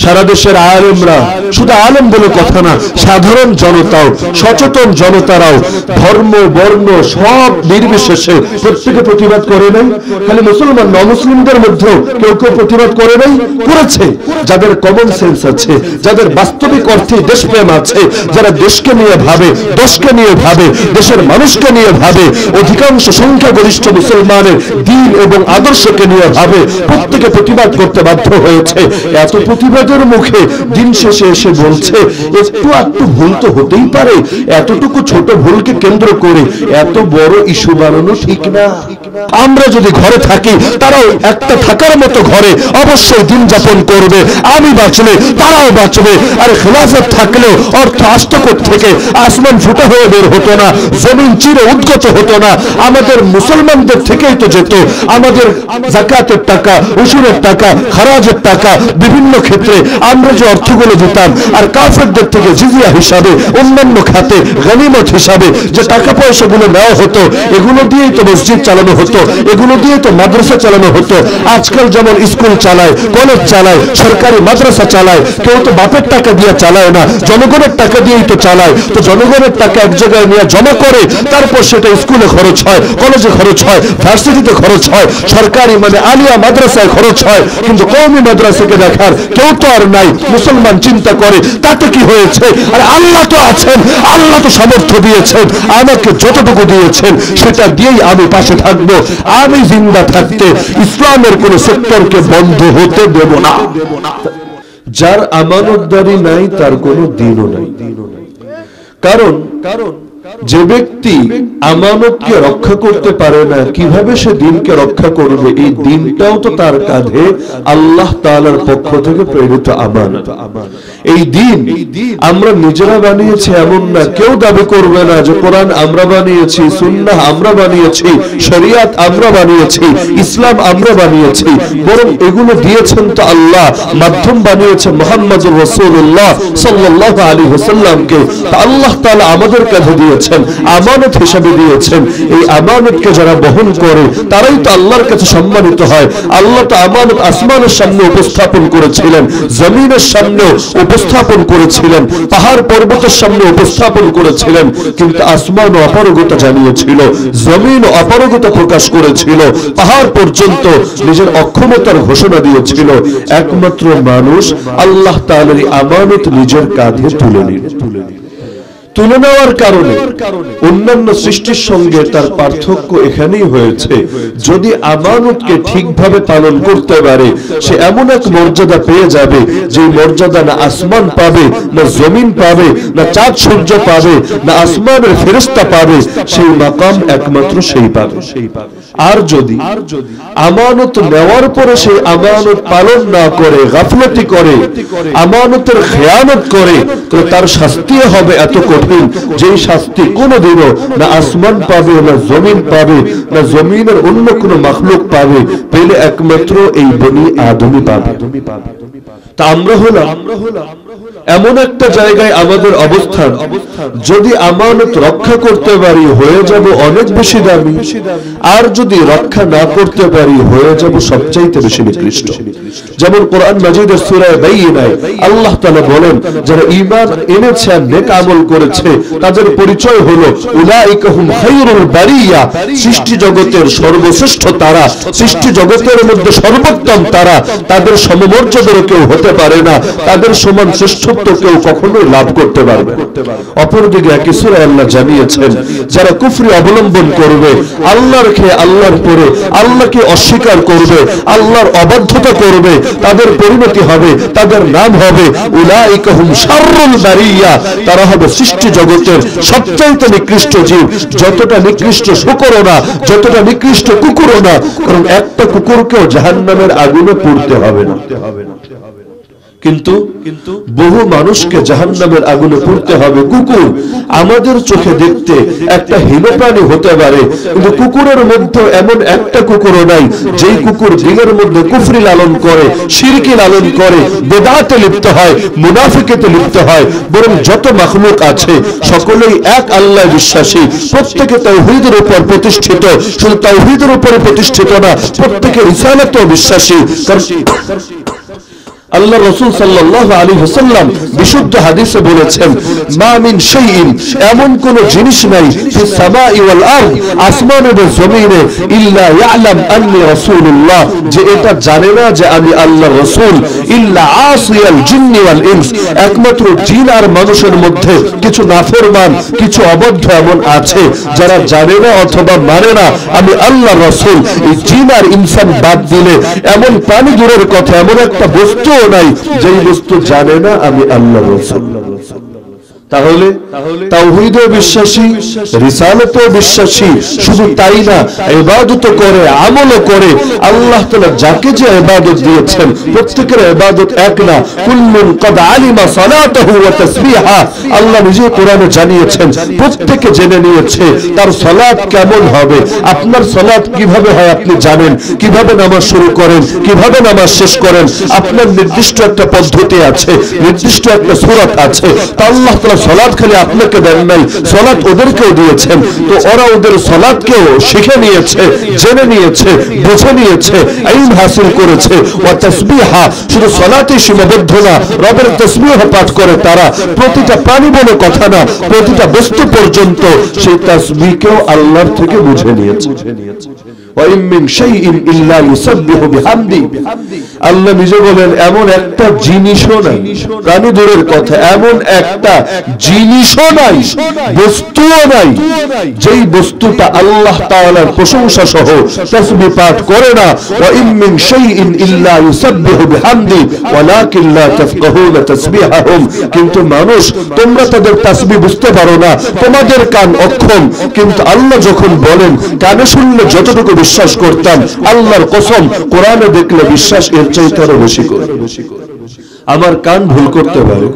সারা দেশের আলেমরা, শুধু আলেম বলে কথা না, সাধারণ জনতাও, সচেতন জনতারাও ধর্ম বর্ণ সব নির্বিশেষে প্রত্যেকে প্রতিবাদ করে নাই। খালি মুসলমান না, মুসলিমদের মধ্যেও কেউ কেউ প্রতিবাদ করে নাই, করেছে। যাদের কমন সেন্স আছে, যাদের বাস্তবিক অর্থে দেশপ্রেম আছে, যারা দেশকে নিয়ে ভাবে, দশকে নিয়ে ভাবে, দেশের মানুষকে নিয়ে ভাবে, অধিকাংশ সংখ্যাগরিষ্ঠ মুসলমানের দিন এবং আদর্শকে নিয়ে ভাবে, প্রত্যেকে প্রতিবাদ করতে বাধ্য হয়েছে। এত প্রতিবাদের মুখে দিন শেষে এসে বলছে একটু ভুল তো হতেই পারে, এতটুকু ছোট ভুলকে কেন্দ্র করে এত বড় ইস্যু বানানো ঠিক না। আমরা যদি ঘরে থাকি, তারাও একটা থাকার মতো ঘরে অবশ্যই দিন যাপন করবে। আমি বাঁচলে তারাও বাঁচবে। আর খেলাফত থাকলেও অর্থ আস্তকট থেকে আসমান ফুটা হয়ে বের হতো না, জমিন চিরে উদ্গত হতো না। আমাদের মুসলমানদের থেকেই তো যেত আমাদের যাকাতের টাকা, উসুরের টাকা, খারাজের টাকা, বিভিন্ন ক্ষেত্রে আমরা যে অর্থগুলো দিতাম। আর কাফেরদের থেকে জিজিয়া হিসাবে, অন্যান্য খাতে গনিমত হিসাবে যে টাকা পয়সাগুলো নেওয়া হতো, এগুলো দিয়েই তো মসজিদ চালানো হতো, এগুলো দিয়ে তো মাদ্রাসা চালানো হতো। আজকাল যেমন স্কুল চালায়, কলেজ চালায়, সরকারি মাদ্রাসা চালায়, কেউ তো বাপের টাকা দিয়ে চালায় না, জনগণের টাকা দিয়েই তো চালায়। তো জনগণের টাকা এক জায়গায় নিয়ে জমা করে, তারপর সেটা স্কুলে খরচ হয়, কলেজে খরচ হয়, ভার্সিটিতে খরচ হয়, সরকারি মানে আলিয়া মাদ্রাসায় খরচ হয়। কিন্তু কওমি মাদ্রাসাকে দেখার কেউ তো আর নাই। মুসলমান চিন্তা করে তাতে কি হয়েছে, আর আল্লাহ তো আছেন, আল্লাহ তো সামর্থ্য দিয়েছেন, আমাকে যতটুকু দিয়েছেন সেটা দিয়েই আমি পাশে থাকবো। আমি জিন্দা থাকতে ইসলামের কোন সেক্টরকে বন্ধ হতে দেব না। যার আমানতদারি নাই তার কোনো দিনও নাই। কারণ যে ব্যক্তি আমানতকে রক্ষা করতে পারে না, কিভাবে সে দিনকে রক্ষা করবে? এই দিনটাও তো তার কাঁধে আল্লাহ তাআলার পক্ষ থেকে প্রেরিত আমানত। এই দিন আমরা নিজেরা বানিয়েছি এমন না। কেউ দাবি করবে না যে কোরআন আমরা বানিয়েছি, সুন্নাহ আমরা বানিয়েছি, শরিয়াত আমরা বানিয়েছি, ইসলাম আমরা বানিয়েছি। বরং এগুলো দিয়েছেন তো আল্লাহ, মাধ্যম বানিয়েছেন মুহাম্মদুর রাসূলুল্লাহ সাল্লাল্লাহু আলাইহি ওয়াসাল্লামকে। আল্লাহ তাআলা আমাদের কাছে দিয়েছেন, আমানত হিসেবে দিয়েছেন। এই আমানতকে যারা বহন করে তারাই তো আল্লাহর কাছে সম্মানিত হয়। আল্লাহ তো আমানত আসমানের সামনে উপস্থাপন করেছিলেন, জমিনের সামনে উপস্থাপন করেছিলেন, পাহাড় পর্বতের সামনে উপস্থাপন করেছিলেন। কিন্তু আসমান অপারগতা জানিয়েছিল, জমিন অপারগতা প্রকাশ করেছিল, পাহাড় পর্যন্ত নিজের অক্ষমতার ঘোষণা দিয়েছিল। একমাত্র মানুষ আল্লাহ তাআলার আমানত নিজের কাঁধে তুলে নেওয়ার কারণে অন্যান্য সৃষ্টির সঙ্গে তার পার্থক্য এখানেই হয়েছে। যদি আমানতকে ঠিকভাবে পালন করতে পারে, সে এমন এক মর্যাদা পেয়ে যাবে যে মর্যাদা না আসমান পাবে, না জমিন পাবে, না চাঁদ সূর্য পাবে, না আসমানের ফেরেশতা পাবে। সেই মাকাম একমাত্র সেই পাবে। আর যদি আমানত নেওয়ার পরে সেই আমানত পালন না করে, গাফলতি করে, আমানতের খেয়ানত করে, তো তার শাস্তি হবে এত কঠিন, যেই শাস্তি কোনোদিনও না আসমান পাবে, না জমিন পাবে, না জমিনের অন্য কোনো মাখলুক পাবে। পেলে একমাত্র এই বনি আদমই পাবে। তা আমরা হলাম এমন একটা জায়গায় আমাদের অবস্থান, যদি আমানত রক্ষা করতে পারি হয়ে যাব অনেক বেশি দামি, আর যদি রক্ষা না করতে পারি হয়ে যাব সবচাইতে বেশি নিকৃষ্ট। যেমন কোরআন মাজিদের সূরা বাইয়িনায় আল্লাহ তাআলা বলেন, যারা ঈমান এনেছে আর নেক আমল করেছে তাদের পরিচয় হলো উলাইকা হুম খায়রুল বারিয়া, সৃষ্টি জগতের সর্বশ্রেষ্ঠ তারা, সৃষ্টি জগতের মধ্যে সর্বোত্তম তারা। তাদের সমমর্যাদার কেউ হতে পারে না, তাদের সমান শ্রেষ্ঠত্ব কেউ কখনোই লাভ করতে পারবে না। অপরদিকে একই সূরায় আল্লাহ জানিয়েছেন, যারা কুফরি অবলম্বন করবে, আল্লাহর খেয়ে আল্লাহর পরে আল্লাহকে অস্বীকার করবে, আল্লাহর অবাধ্যতা করবে, তাদের পরিণতি হবে, তাদের নাম হবে উলাইকা হুম শাররুল বারিয়া। তারা হবে সৃষ্টি জগতের সবচাইতে নিকৃষ্ট জীব। যতটা নিকৃষ্ট শুকরও না, যতটা নিকৃষ্ট কুকুরও না, কারণ একটা কুকুরকেও জাহান্নামের আগুনে পুড়তে হবে না। কিন্তু বহু মানুষকে জাহান্নামের আগুনে পুড়তে হবে। কুকুর আমাদের চোখে দেখতে একটা হীন প্রাণী হতে পারে, কিন্তু কুকুরের মধ্যে এমন একটা কুকুরও নাই যেই কুকুর দিনের মধ্যে কুফরি লালন করে, শিরকি লালন করে, বেদাতে লিপ্ত হয়, মুনাফিকিতে লিপ্ত হয়। বরং যত মাখলুক আছে সকলেই এক আল্লাহ বিশ্বাসী, প্রত্যেকে তাওহীদের উপর প্রতিষ্ঠিত। শুধু তাওহীদের উপরে প্রতিষ্ঠিত না, প্রত্যেকে রিসালাতেও বিশ্বাসী। আল্লাহ রাসূল সাল্লাল্লাহু আলাইহি ওয়াসাল্লাম বিশুদ্ধ হাদিসে বলেছেন, মা মিন শাইইন, এমন কোন জিনিস নাই, ফিস সামাই ওয়াল আরদ, আসমান এবং জমিনে, ইল্লা ইয়ালাম আন্নী রাসূলুল্লাহ, যে এটা জানে না যে আমি আল্লাহর রাসূল, ইল্লা আসিয়াল জিন্নি ওয়াল ইনস, একমাত্র জিন আর মানুষের মধ্যে কিছু নাফরমান, কিছু অবদ্ধ এমন আছে যারা জানে না অথবা মানে না আমি আল্লাহর রাসূল। এই জিন আর ইনসান বাদ দিলে এমন প্রাণী দূরের কথা, এমন একটা বস্তু নাই যেই বস্তু জানে না আমি আল্লাহর রাসূল। তাহলে তাওহীদে বিশ্বাসী, রিসালাতে বিশ্বাসী, শুধু তাই না, ইবাদত করে, আমলও করে। আল্লাহ তাআলা যাকে যে ইবাদত দিয়েছেন প্রত্যেকের ইবাদত এক না। কুল্লুন ক্বাদ আলিমা সালাতাহু ওয়া তাসবিহা, আল্লাহ নিজে কোরআনে জানিয়েছেন, প্রত্যেকে জেনে নিয়েছে তার সালাত কেমন হবে। আপনার সালাত কিভাবে হয় আপনি জানেন, কিভাবে নামাজ শুরু করেন, কিভাবে নামাজ শেষ করেন, আপনার নির্দিষ্ট একটা পদ্ধতি আছে, নির্দিষ্ট একটা সূরাত আছে। তা আল্লাহ তাআলা সালাত খালি আপনাকে দেন নাই, সালাত ওদেরকেও দিয়েছেন। তো ওরা ওদের সালাতকেও শিখে নিয়েছে, জেনে নিয়েছে, বুঝে নিয়েছে, ইলম হাসিল করেছে। ওয়া তাসবিহা, শুধু সালাতেই সীমাবদ্ধ না, রবের তাসবিহ পাঠ করে তারা। প্রতিটা প্রাণী বলে কথা না, প্রতিটা বস্তু পর্যন্ত সেই তাসবিহকেও আল্লাহর থেকে বুঝে নিয়েছে। আল্লাহ নিজে বলেন, এমন একটা জিনিসও নাই, প্রাণী দূরের কথা, এমন একটা জিনিসও নাই, বস্তুও নাই, যেই বস্তুটা আল্লাহ তাআলার প্রশংসা সহ তাসবিহ পাঠ করে না। ওয়া ইম মিন শাইইন ইল্লা ইউসাব্বিহু বিহামদি ওয়ালাকিন লা তাফকাহুনা তাসবিহাহুম, কিন্তু মানুষ তোমরা তাদের তাসবিহ বুঝতে পারো না, তোমাদের কান অক্ষম। কিন্তু আল্লাহ যখন বলেন, কানে শুনলে যতটুকু বিশ্বাস করতাম, আল্লাহর কসম কোরআনে দেখলে বিশ্বাস এর চাইতে আরো বেশি করে। আমার কান ভুল করতে পারে,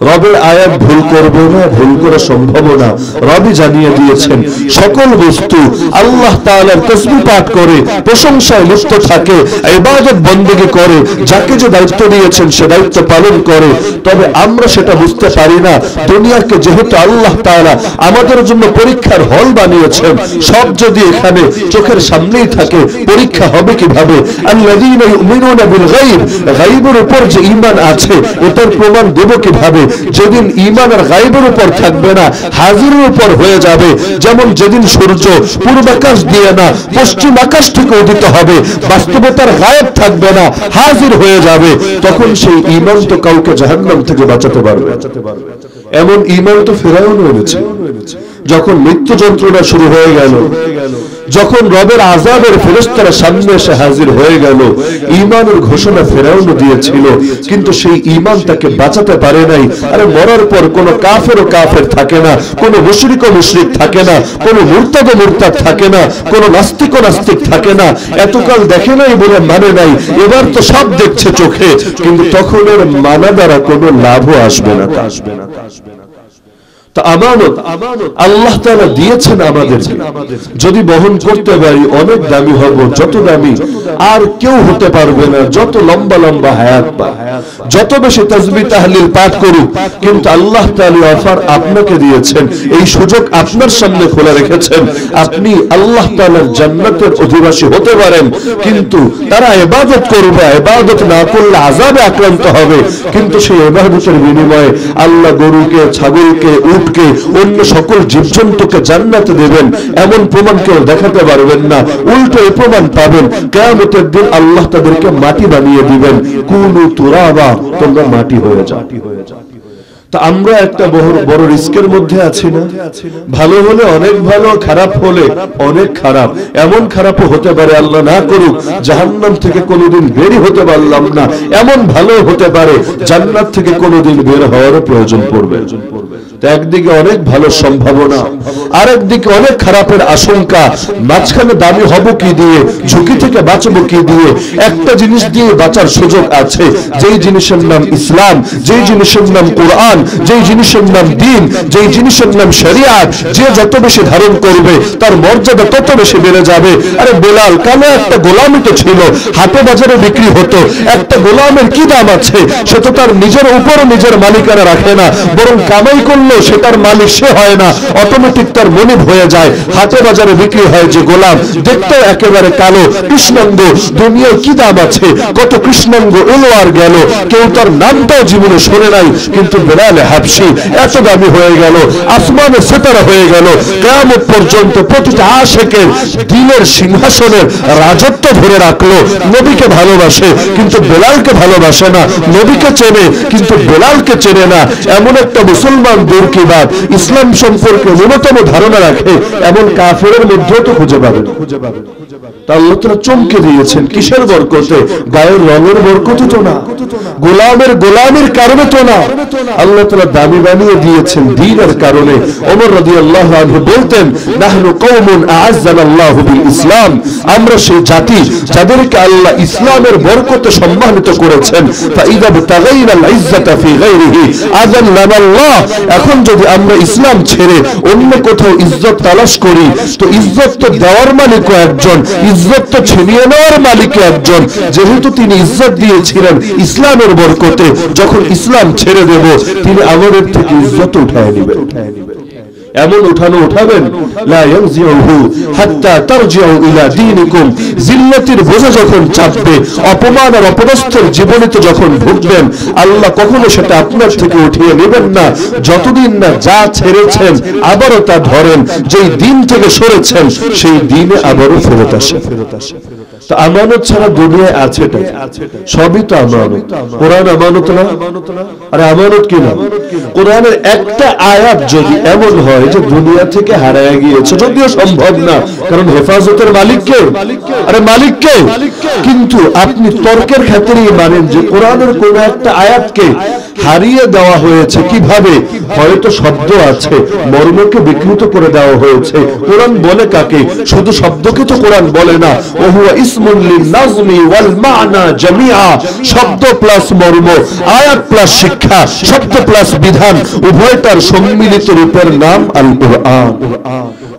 রবের আয়াত ভুল করবে না, ভুল করা সম্ভব না। রবই জানিয়ে দিয়েছেন সকল বস্তু আল্লাহ তাআলার তাসবিহ পাঠ করে, প্রশংসায় লিপ্ত থাকে, ইবাদত বন্দেগী করে, যাকে যে দায়িত্ব দিয়েছেন সে দায়িত্ব পালন করে। তবে আমরা সেটা বুঝতে পারি না। দুনিয়াকে যেহেতু আল্লাহ তাআলা আমাদের জন্য পরীক্ষার হল বানিয়েছেন, সব যদি এখানে চোখের সামনেই থাকে, পরীক্ষা হবে কিভাবে? আল্লাযীনা ইউমিনুনা বিল গায়ব, গায়বের উপর যে ঈমান আছে এটার প্রমাণ দেব কিভাবে? যেদিন ঈমান আর গায়বের উপর থাকবে না, হাজিরের উপর হয়ে যাবে। যেমন যেদিন সূর্য পূর্ব আকাশ দিয়ে না পশ্চিম আকাশ থেকে উদিত হবে, বাস্তবতার গায়েব থাকবে না, হাজির হয়ে যাবে, তখন সেই ঈমান তো কাউকে জাহান্নাম থেকে বাঁচাতে পারবে। এমন ঈমান তো ফিরআউন এনেছে। যখন মৃত্যু যন্ত্রণা শুরু হয়ে গেল, যখন রবের আযাবের ফেরেশতারা সামনে এসে হাজির হয়ে গেল, ঈমানের ঘোষণা ফিরআউন দিয়েছিল, কিন্তু সেই ঈমান তাকে বাঁচাতে পারে নাই। আরে মরার পর কোনো কাফের ও কাফের থাকে না, কোনো মুশরিক ও মুশরিক থাকে না, কোনো মুরতাদ ও মুরতাদ থাকে না, কোনো নাস্তিক ও নাস্তিক থাকে না। এতকাল দেখে নাই বলে মানে নাই, এবার তো সব দেখছে চোখে, কিন্তু তখন এর মানা দ্বারা কোনো লাভও আসবে না। তা আমানত আল্লাহ তাআলা দিয়েছেন আমাদের, যদি বহন করতে পারি অনেক দামি হব, যত দামি আর কেউ হতে পারবে না। যত লম্বা লম্বা হায়াত পা, যত বেশি তাসবিহ তাহলিল পাঠ করুক, কিন্তু আল্লাহ তাআলা অফার আপনাকে দিয়েছেন, এই সুযোগ আপনার সামনে খোলা রেখেছেন। আপনি আল্লাহ তাআলার জান্নাতের অধিবাসী হতে পারেন, কিন্তু তারা ইবাদত করবে, ইবাদত না করলে আযাবে আক্রান্ত হবে। কিন্তু সেই ইবাদতের বিনিময়ে আল্লাহ গরুকে, ছাগলকে, উটকে, অন্য সকল জীবজন্তুকে জান্নাতে দেবেন, এমন প্রমাণ কেউ দেখাতে পারবেন না। উল্টো এই প্রমাণ পাবেন, কিয়ামতের দিন আল্লাহ তাদেরকে মাটি বানিয়ে দিবেন, কুনু তুরাবা, তোমরা মাটি হয়ে যাও। তা আমরা একটা বড় রিস্কের মধ্যে আছি না? ভালো হলে অনেক ভালো, খারাপ হলে অনেক খারাপ। এমন খারাপও হতে পারে, আল্লাহ না করুক, জাহান্নাম থেকে কোনোদিন বেরই হতে পারলাম না। এমন ভালো হতে পারে জান্নাত থেকে কোনোদিন বের হওয়ারও প্রয়োজন পড়বে। একদিকে অনেক ভালো সম্ভাবনা, আরেকদিকে অনেক খারাপের আশঙ্কা। মাঝখানে দামি হব কি দিয়ে, ঝুঁকি থেকে বাঁচবো কি দিয়ে? একটা জিনিস দিয়ে বাঁচার সুযোগ আছে, যেই জিনিসের নাম ইসলাম, যেই জিনিসের নাম কোরআন, যেই জিনিসের নাম দ্বীন, যেই জিনিসের নাম শরিয়াত, যে যত বেশি ধারণ করবে তার মর্যাদা তত বেশি বেড়ে যাবে। আরে বেলাল কালো একটা গোলামি তো ছিল, হাটে বাজারে বিক্রি হতো, একটা গোলামের কি দাম আছে? সে তো তার নিজের উপর নিজের মালিকানা রাখে না, বরং কামাই করলেও সেটার মালিক সে হয় না, অটোমেটিক তার মনিব হয়ে যায়। হাটে বাজারে বিক্রি হয় যে গোলাম, দেখতেও একেবারে কালো কৃষ্ণাঙ্গ, দুনিয়ায় কি দাম আছে? কত কৃষ্ণাঙ্গ এলো আর গেল, কেউ তার নামটাও জীবনে শোনে নাই, কিন্তু বেলাল হাবশি এত দামি হয়ে গেল, আসমানে সেতারা হয়ে গেল। কিয়ামত পর্যন্ত প্রতিটা আশিকের দিলের সিংহাসনের রাজত্ব ধরে রাখলো। নবীকে ভালোবাসে কিন্তু বেলালকে ভালোবাসে না, নবীকে চেনে কিন্তু বেলালকে চেনে না। এমন একটা মুসলমান দূর কি বাদ, ইসলাম সম্পর্কে ন্যূনতম ধারণা রাখে এমন কাফেরের মধ্যেও তো খুঁজে পাবেন। তা আল্লাহ তাআলা চমকে দিয়েছেন কিসের বরকতে? গায়ের রঙের বরকতে তো না, গোলামের কারণে তো না, আল্লাহ তাআলা দামি বানিয়ে দিয়েছেন দ্বীনের কারণে। ওমর রাদিয়াল্লাহু আনহু বলতেন, নাহনু কওমুন আ'আজ্জানাল্লাহু বিল ইসলাম, আমরা সেই জাতি যাদেরকে আল্লাহ ইসলামের বরকতে সম্মানিত করেছেন। ফাইযা বিতাগাইনাল ইজ্জাতা ফি গায়রিহি আযাল্লানাল্লাহ, এখন যদি আমরা ইসলাম ছেড়ে অন্য কোথাও ইজ্জত তালাশ করি, তো ইজ্জত তো দেওয়ার মালিকও একজন, ইজ্জত তো ছিনিয়ে নেওয়ার মালিকও একজন। যেহেতু তিনি ইজ্জত দিয়েছিলেন ইসলামের বরকতে, যখন ইসলাম ছেড়ে দেব তিনি আমাদের থেকে ইজ্জত উঠায় নেবেন। এমন উঠানো উঠাবেন, লা ইয়ানজিউহু হাত্তা তারজিউ ইলা দীনিকুম, জিল্লাতির বোঝা যখন চাপবে, অপমান আর অপদস্থের জীবনীতে যখন ঢুকবেন, আল্লাহ কখনো সেটা আপনার থেকে উঠিয়ে নেবেন না, যতদিন না যা ছেড়েছেন আবারও তা ধরেন, যেই দিন থেকে সরেছেন সেই দিনে আবারও ফেরত আসে। তো আমানত ছাড়া দুনিয়ায় আছেটা সবই তো আমানত। কোরআন আমানত না? আরে আমানত কি না? কোরআনের একটা আয়াত যদি এমন হয় যে দুনিয়া থেকে হারায় গিয়েছে, যদিও সম্ভব না, কারণ হেফাজতের মালিক কে? আরে মালিক কে? কিন্তু আপনি তর্কের ক্ষেত্রেই মানেন যে কোরআনের কোন একটা আয়াতকে হারিয়ে দেওয়া হয়েছে। কিভাবে? হয়তো শব্দ আছে, মর্মকে বিকৃত করে দেওয়া হয়েছে। কোরআন বলে কাকে? শুধু শব্দকে তো কোরআন বলে না, ওহুয়া ইসমুন লিন-নাজমি ওয়াল মা'না জামিআ, শব্দ প্লাস মর্ম, আয়াত প্লাস শিক্ষা, শব্দ প্লাস বিধান, উভয়টার সম্মিলিত রূপের নাম আল কোরআন।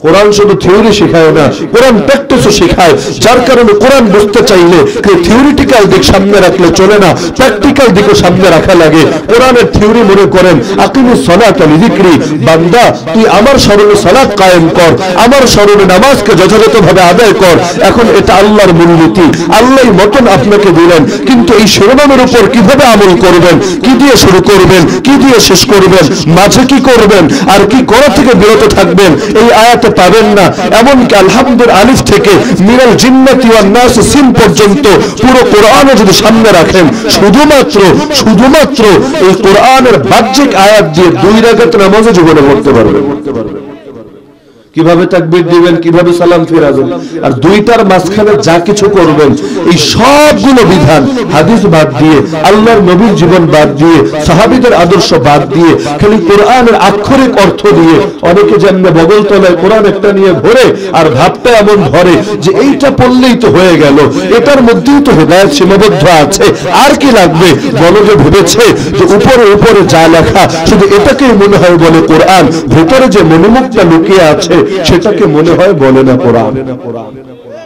কোরআন শুধু থিওরি শেখায় না, কোরআন প্র্যাকটিসও শেখায়। যার কারণে কোরআন বুঝতে চাইলে থিওরিটিক্যাল দিক সামনে রাখলে চলে না, প্র্যাকটিক্যাল দিকও সামনে রাখা লাগে। কোরআনের থিওরি মনে করেন আকিমিস সালাতা লিযিকরি, বান্দা তুই আমার স্মরণে সালাত কায়েম কর, আমার স্মরণে নামাজকে যথাযথভাবে আদায় কর। এখন এটা আল্লাহর মূলনীতি, আল্লাহই মতন আপনাকে দিলেন, কিন্তু এই শিরোনামের উপর কিভাবে আমল করবেন, কি দিয়ে শুরু করবেন, কি দিয়ে শেষ করবেন, মাঝে কি করবেন আর কি করা থেকে বিরত থাকবেন, এই আয়াতে পাবেন না। এমনকি আলহামদুলিল্লাহ আলিফ থেকে মিনাল জিন্নাতি ওয়ান নাস সিন পর্যন্ত পুরো কোরআনে যদি সামনে রাখেন, শুধুমাত্র এই কোরআনের বাহ্যিক আয়াত দিয়ে 2 রাকাত নামাজও জীবনে পড়তে পারবেন। কিভাবে তাকবীর দিবেন, কিভাবে সালাম ফিরাবেন, আর দুইটার মাঝখানে যা কিছু করবেন, এই সবগুলো বিধান হাদিস বাদ দিয়ে, আল্লাহর নবীর জীবন বাদ দিয়ে, সাহাবীদের আদর্শ বাদ দিয়ে, খালি কোরআনের আক্ষরিক অর্থ দিয়ে, অনেকে যেমন বগল তলায় কোরআন একটা নিয়ে ঘোরে আর ভাবটা এমন ধরে যে এইটা পড়লেই তো হয়ে গেল, এটার মধ্যেই তো হেদায়েত সীমাবদ্ধ আছে, আর কি লাগবে। বলকে ভেবেছে যে উপরে যা লেখা শুধু এটাকেই মনে হয় বলে কোরআন, ভেতরে যে মনোমুখটা লুকিয়ে আছে সেটাকে মনে হয় বলে না কোরআন।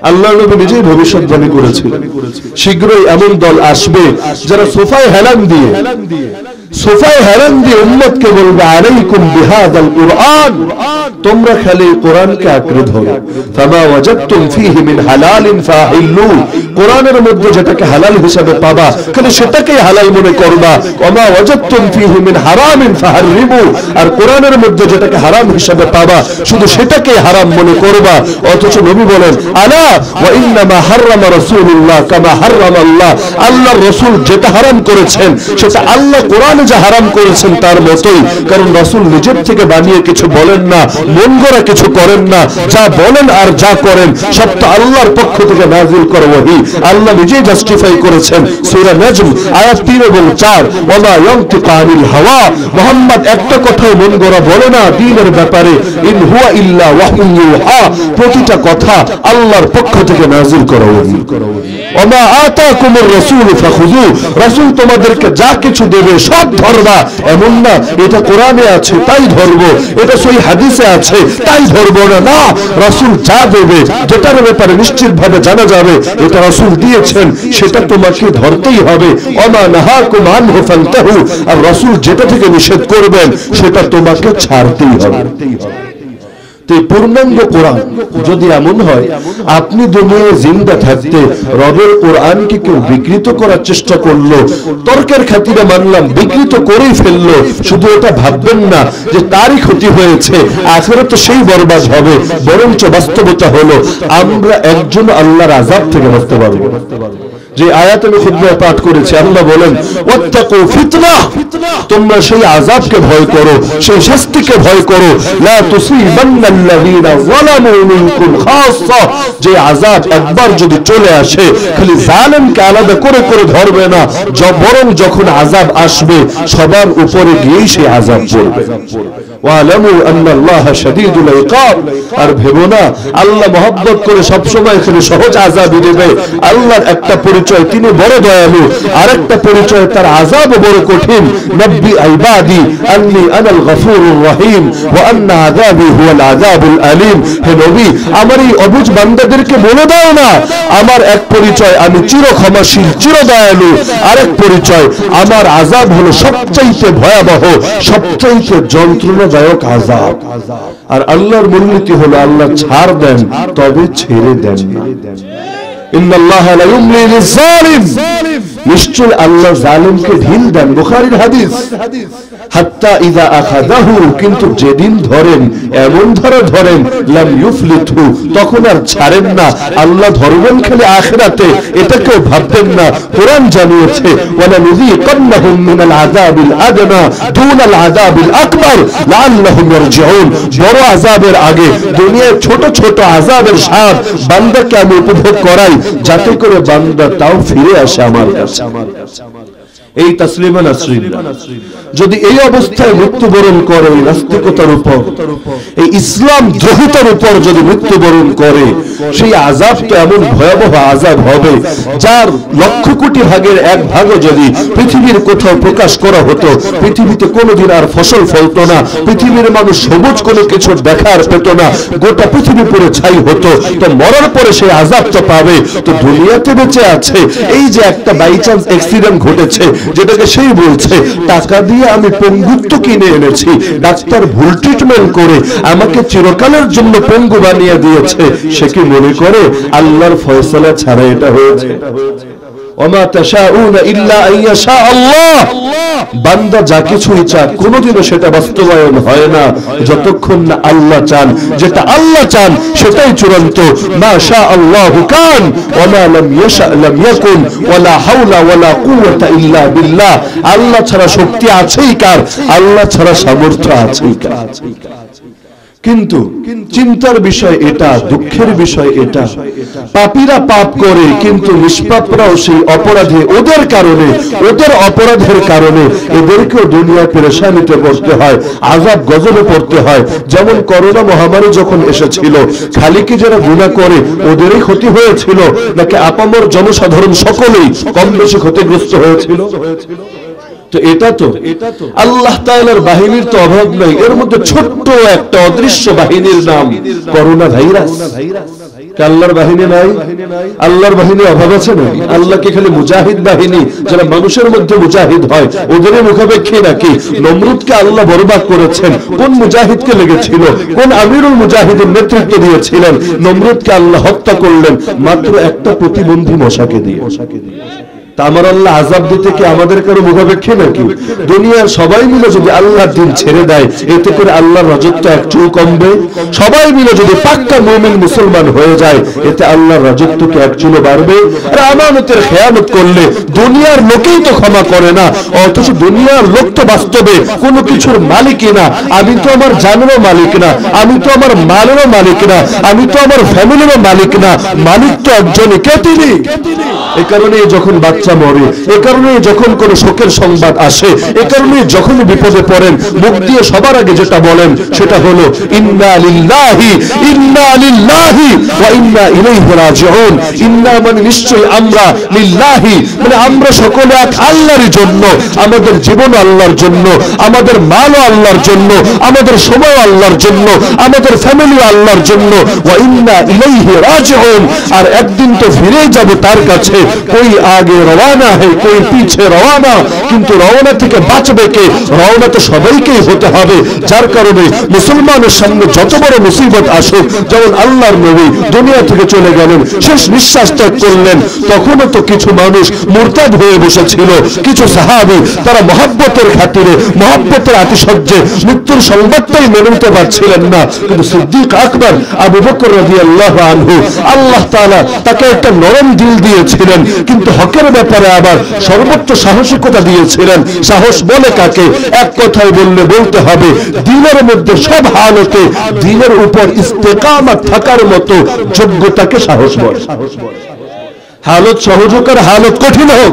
আল্লাহ নবী নিজেই ভবিষ্যৎবাণী করেছিলেন, শীঘ্রই এমন দল আসবে যারা সোফায় হেলান দিয়ে উম্মতকে বলবে আলাইকুম বিহাদাল কুরআন, তোমরা খালি কোরআনকে আঁকড়ে ধরো। ফামা ওয়াজাদতুম ফীহি মিন হালালিন ফাহিল্লু, কোরআনের মধ্যে যেটাকে হালাল হিসাবে পাবা খালি সেটাকেই হালাল মনে করবা। ওমা ওয়াজাদতুম ফীহি মিন হারামিন ফাহাররিমু, আর কোরআনের মধ্যে যেটাকে হারাম হিসাবে পাবা শুধু সেটাকেই হারাম মনে করবা। অথচ নবী বলেন আলা ওয়া ইন্নামা হাররামা রাসূলুল্লাহ কামা হাররামাল্লাহ, আল্লাহর রাসূল যেটা হারাম করেছেন সেটা আল্লাহ কোরআনে যা হারাম করেছেন তার মতোই। কারণ রাসূল নিজের থেকে বানিয়ে কিছু বলেন না, মন গড়া কিছু করেন না, যা বলেন আর যা করেন সব তো আল্লাহর পক্ষ থেকে নাযিল করা ওহী। আল্লাহ নিজেই জাস্টিফাই করেছেন সূরা নাজম আয়াত 3 এবং 4, ওয়ামা ইয়ানতিকু আনিল হাওয়া, মুহাম্মদ একটা কথাও মন গড়া বলে না দ্বীনের ব্যাপারে, ইন হুয়া ইল্লা ওয়াহয়ুন ইউহা, প্রতিটা কথা আল্লাহর পক্ষ থেকে নাযিল করা ওহী। ওমা আতাকুমুর রাসূল ফাখুযু, রাসূল তোমাদেরকে যা কিছু দেবে সব ধরবা এমন না, এটা কোরআনে আছে তাই ধরবো, এটা সহিহ হাদিসে আছে তাই ধরবো না। না, রাসূল যা দেবে, যেটার ব্যাপারে নিশ্চিত ভাবে জানা যাবে এটা রাসূল দিয়েছেন, সেটা তোমাকে ধরতেই হবে। ওমা নাহাকুম আনহু ফান্তাহু, আর রাসূল যেটা থেকে নিষেধ করবেন সেটা তোমাকে ছাড়তেই হবে। পূর্ণাঙ্গ কোরআন যদি এমন হয়, আপনি দুনিয়ায় জিন্দা থাকতে রবের কোরআনকে কেউ বিকৃত করার চেষ্টা করলো, তর্কের খাতিরে মানলাম, বিকৃত করেই ফেললো, শুধু এটা ভাববেন না যে তারই ক্ষতি হয়েছে, আখিরাতে সেই বরবাদ হবে। বরঞ্চ বাস্তবতা হলো আমরা একজন আল্লাহর আযাব থেকে বাঁচতে পারবো। যে আয়াত আমি খুতবায় পাঠ করেছি, আল্লাহ বলেন ওয়াত্তাকু ফিতনা, তোমরা সেই আযাবকে ভয় করো, সেই শাস্তিকে ভয় করো। লা তুসিবান্নাল্লাযীনা যালামু মিনকুম খাসসা, যে আযাব একবার যদি চলে আসে খালি জালেমকে আলাদা করে করে ধরবে না, বরং যখন আযাব আসবে সবার উপরে গিয়েই সেই আযাব পড়বে। ওয়ালামু আন্নাল্লাহা শাদীদুল ইকাব, আর ভেবো না আল্লাহ মহব্বত করে সব সময় এখানে সহজ আযাব দেবে। আল্লাহর একটা পরিচয় তিনি বড় দয়ালু, আরেকটা পরিচয় তার আযাব বড় কঠিন। নব্বি ইবাদি আন্নী আনাল গফুরুর রহিম ওয়া আন্না আযাবি হুয়াল আযাবুল আলীম। হে নবী, আমার এই অবুঝ বান্দাদেরকে বলে দাও না, আমার এক পরিচয় আমি চির ক্ষমাশীল, চির দয়ালু, আরেক পরিচয় আমার আযাব হলো সবচাইতে ভয়াবহ, সবচাইতে যন্ত্রণাদায়ক আযাব। আর আল্লাহর মূলনীতি হলো আল্লাহ ছাড় দেন তবে ছেড়ে দেন না। ইন্নাল্লাহা লা ইউমলি লিয-যালিম, নিশ্চয় আল্লাহ জালিমকে ঢিল দেন, বুখারীর হাদিস। হাত্তা ইযা আখাযাহু, কিন্তু যেদিন ধরেন এমন ধরেন লাম ইউফলিতহু, তখন আর ছাড়েন না। আল্লাহ ধরবেন খালি আখিরাতে, এটা কেউ ভাববেন না। কোরআন জানিয়েছে ওয়ালা নুযীকান্নাহুম মিনাল আযাবিল আদনা দুনাল আযাবিল আকবার লাআল্লাহুম ইয়ারজিউন। বড় আযাবের আগে দুনিয়ার ছোট ছোট আযাবের স্বাদ বান্দাকে আমি উপভোগ করাই, যাতে করে বান্দা তাও ফিরে আসে আমার কাছে। এই তাসলিমা নাসরিন যদি এই অবস্থায় মৃত্যুবরণ করে, নাস্তিকতার উপর, এই ইসলাম দ্রোহিতার উপর যদি মৃত্যুবরণ করে, সেই আযাব তো এমন ভয়াবহ আযাব হবে যার লক্ষ কোটি ভাগের এক ভাগও যদি পৃথিবীর কোথাও প্রকাশ করা হতো, পৃথিবীতে কোনোদিন আর ফসল ফলতো না, পৃথিবীর মানুষ সবুজ কোনো কিছু দেখার পেত না, গোটা পৃথিবী পুরো ছাই হতো। তো মরার পরে সেই আযাব তো পাবে। তো দুনিয়াতে বেঁচে আছে, এই যে একটা বাই চান্স অ্যাক্সিডেন্ট ঘটেছে, যেটাকে সেই বলছে টাকা দিয়ে আমি পঙ্গুত্ব কিনে এনেছি, ডাক্তার ভুল ট্রিটমেন্ট করে আমাকে চিরকালের জন্য পঙ্গু বানিয়ে দিয়েছে, সে কি মনে করে আল্লাহর ফয়সালা ছাড়া এটা হয়েছে? ওমা তাশাউনা ইল্লা আইয়াশা আল্লাহ, বান্দা যা কিছুই চায় কোনোদিনও সেটা বাস্তবায়ন হয় না যতক্ষণ না আল্লাহ চান। যেটা আল্লাহ চান সেটাই চূড়ান্ত। মা শা আল্লাহু কান ওয়া মা লাম ইয়াশা লাম ইয়াকুন ওয়ালা হাওলা ওয়ালা কুওয়াতা ইল্লা বিল্লাহ। আল্লাহ ছাড়া শক্তি আছেই কার? আল্লাহ ছাড়া সামর্থ্য আছেই কার? কিন্তু চিন্তার বিষয় এটা, দুঃখের বিষয় এটা, পাপীরা পাপ করে কিন্তু নিষ্পাপরাও সেই অপরাধে, ওদের কারণে, ওদের অপরাধের কারণে এদেরকেও দুনিয়া পেরেশানিতে পড়তে হয়, আযাব গজবে পড়তে হয়। যেমন করোনা মহামারী যখন এসেছিল, খালি কি যারা গুনাহ করে ওদেরই ক্ষতি হয়েছিল, নাকি আপামর জনসাধারণ সকলেই কম বেশি ক্ষতিগ্রস্ত হয়েছিল? তো এটা তো আল্লাহ তাআলার বাহিনীর তো অভাব নাই, এর মধ্যে ছোট্ট একটা অদৃশ্য বাহিনীর নাম করোনা ভাইরাস। আল্লাহর বাহিনী নাই? আল্লাহর বাহিনী অভাব আছে নাকি? আল্লাহকে খালি মুজাহিদ বাহিনী, যারা মানুষের মধ্যে মুজাহিদ হয় ওদেরই মুখাপেক্ষী নাকি? নমরুদকে আল্লাহ বরবাদ করেছেন, কোন মুজাহিদকে লেগেছিল? কোন আমিরুল মুজাহিদের নেতৃত্ব দিয়েছিলেন? নমরুদকে আল্লাহ হত্যা করলেন মাত্র একটা প্রতিবন্ধী মশাকে দিয়ে। আমার আল্লাহ আযাব দিতে কি আমাদের কারো মুখাপেক্ষী নাকি? দুনিয়ার সবাই মিলে যদি আল্লাহর দিন ছেড়ে দেয়, এতে করে আল্লাহর রাজত্ব একটু কমবে? সবাই মিলে যদি পাক্কা মুমিন মুসলমান হয়ে যায়, এতে আল্লাহর রাজত্ব কি একটু বাড়বে? আর আমানতের খেয়ানত করলে দুনিয়ার লোকেই তো ক্ষমা করে না, অথচ দুনিয়ার লোক তো বাস্তবে কোনো কিছুর মালিকই না। আমি তো আমার জানেরও মালিক না, আমি তো আমার মালেরও মালিক না, আমি তো আমার ফ্যামিলিরও মালিক না, মালিক তো একজনই, কে তিনি? এই কারণে যখন বাচ্চা বাচ্চা মরে। এ কারণে যখন কোনো শোকের সংবাদ আসে, এ কারণে যখন বিপদে পড়েন, মুখ দিয়ে সবার আগে যেটা বলেন সেটা হলো ইন্না লিল্লাহি ওয়া ইন্না ইলাইহি রাজিউন। ইন্না মানে নিশ্চয়ই আমরা, লিল্লাহি মানে আমরা সকলে এক আল্লাহর জন্য, আমাদের জীবন আল্লাহর জন্য, আমাদের মালও আল্লাহর জন্য, আমাদের সময় আল্লাহর জন্য, আমাদের ফ্যামিলি আল্লাহর জন্য। ওয়া ইন্না ইলাইহি রাজিউন, আর একদিন তো ফিরে যাব তার কাছে। কোই আগে রওয়ানা है कोई पीछे रवाना, কিন্তু রওনা থেকে বাঁচবে কে? রওনা তো সবাইকেই হতে হবে। যার কারণে মুসলমানের সামনে যত বড় মুসিবত আসুক, যেমন আল্লাহর নবী দুনিয়া থেকে চলে গেলেন, শেষ নিঃশ্বাস ত্যাগ করলেন, তখনও তো কিছু মানুষ মুরতাদ হয়ে বসেছিল, কিছু সাহাবী তারা মহব্বতের খাতিরে, মহব্বতের আতিশয্যে মৃত্যুর সংবাদটাই মেনে নিতে পারছিলেন না। কিন্তু সিদ্দিক আকবর আবু বকর রাদিয়াল্লাহু আনহু, আল্লাহ তাআলা তাকে একটা নরম দিল দিয়েছিলেন, কিন্তু হকের ব্যাপারে আবার সর্বোচ্চ সাহসিকতা দিয়েছিলেন। সাহস বলে কাকে? এক কথায় বললে বলতে হবে দিনের মধ্যে সব হালতে দিনের উপর ইস্তেকামত থাকার মতো যোগ্যতাকে সাহস বলে। হালত সহজ হোক আর হালত কঠিন হোক,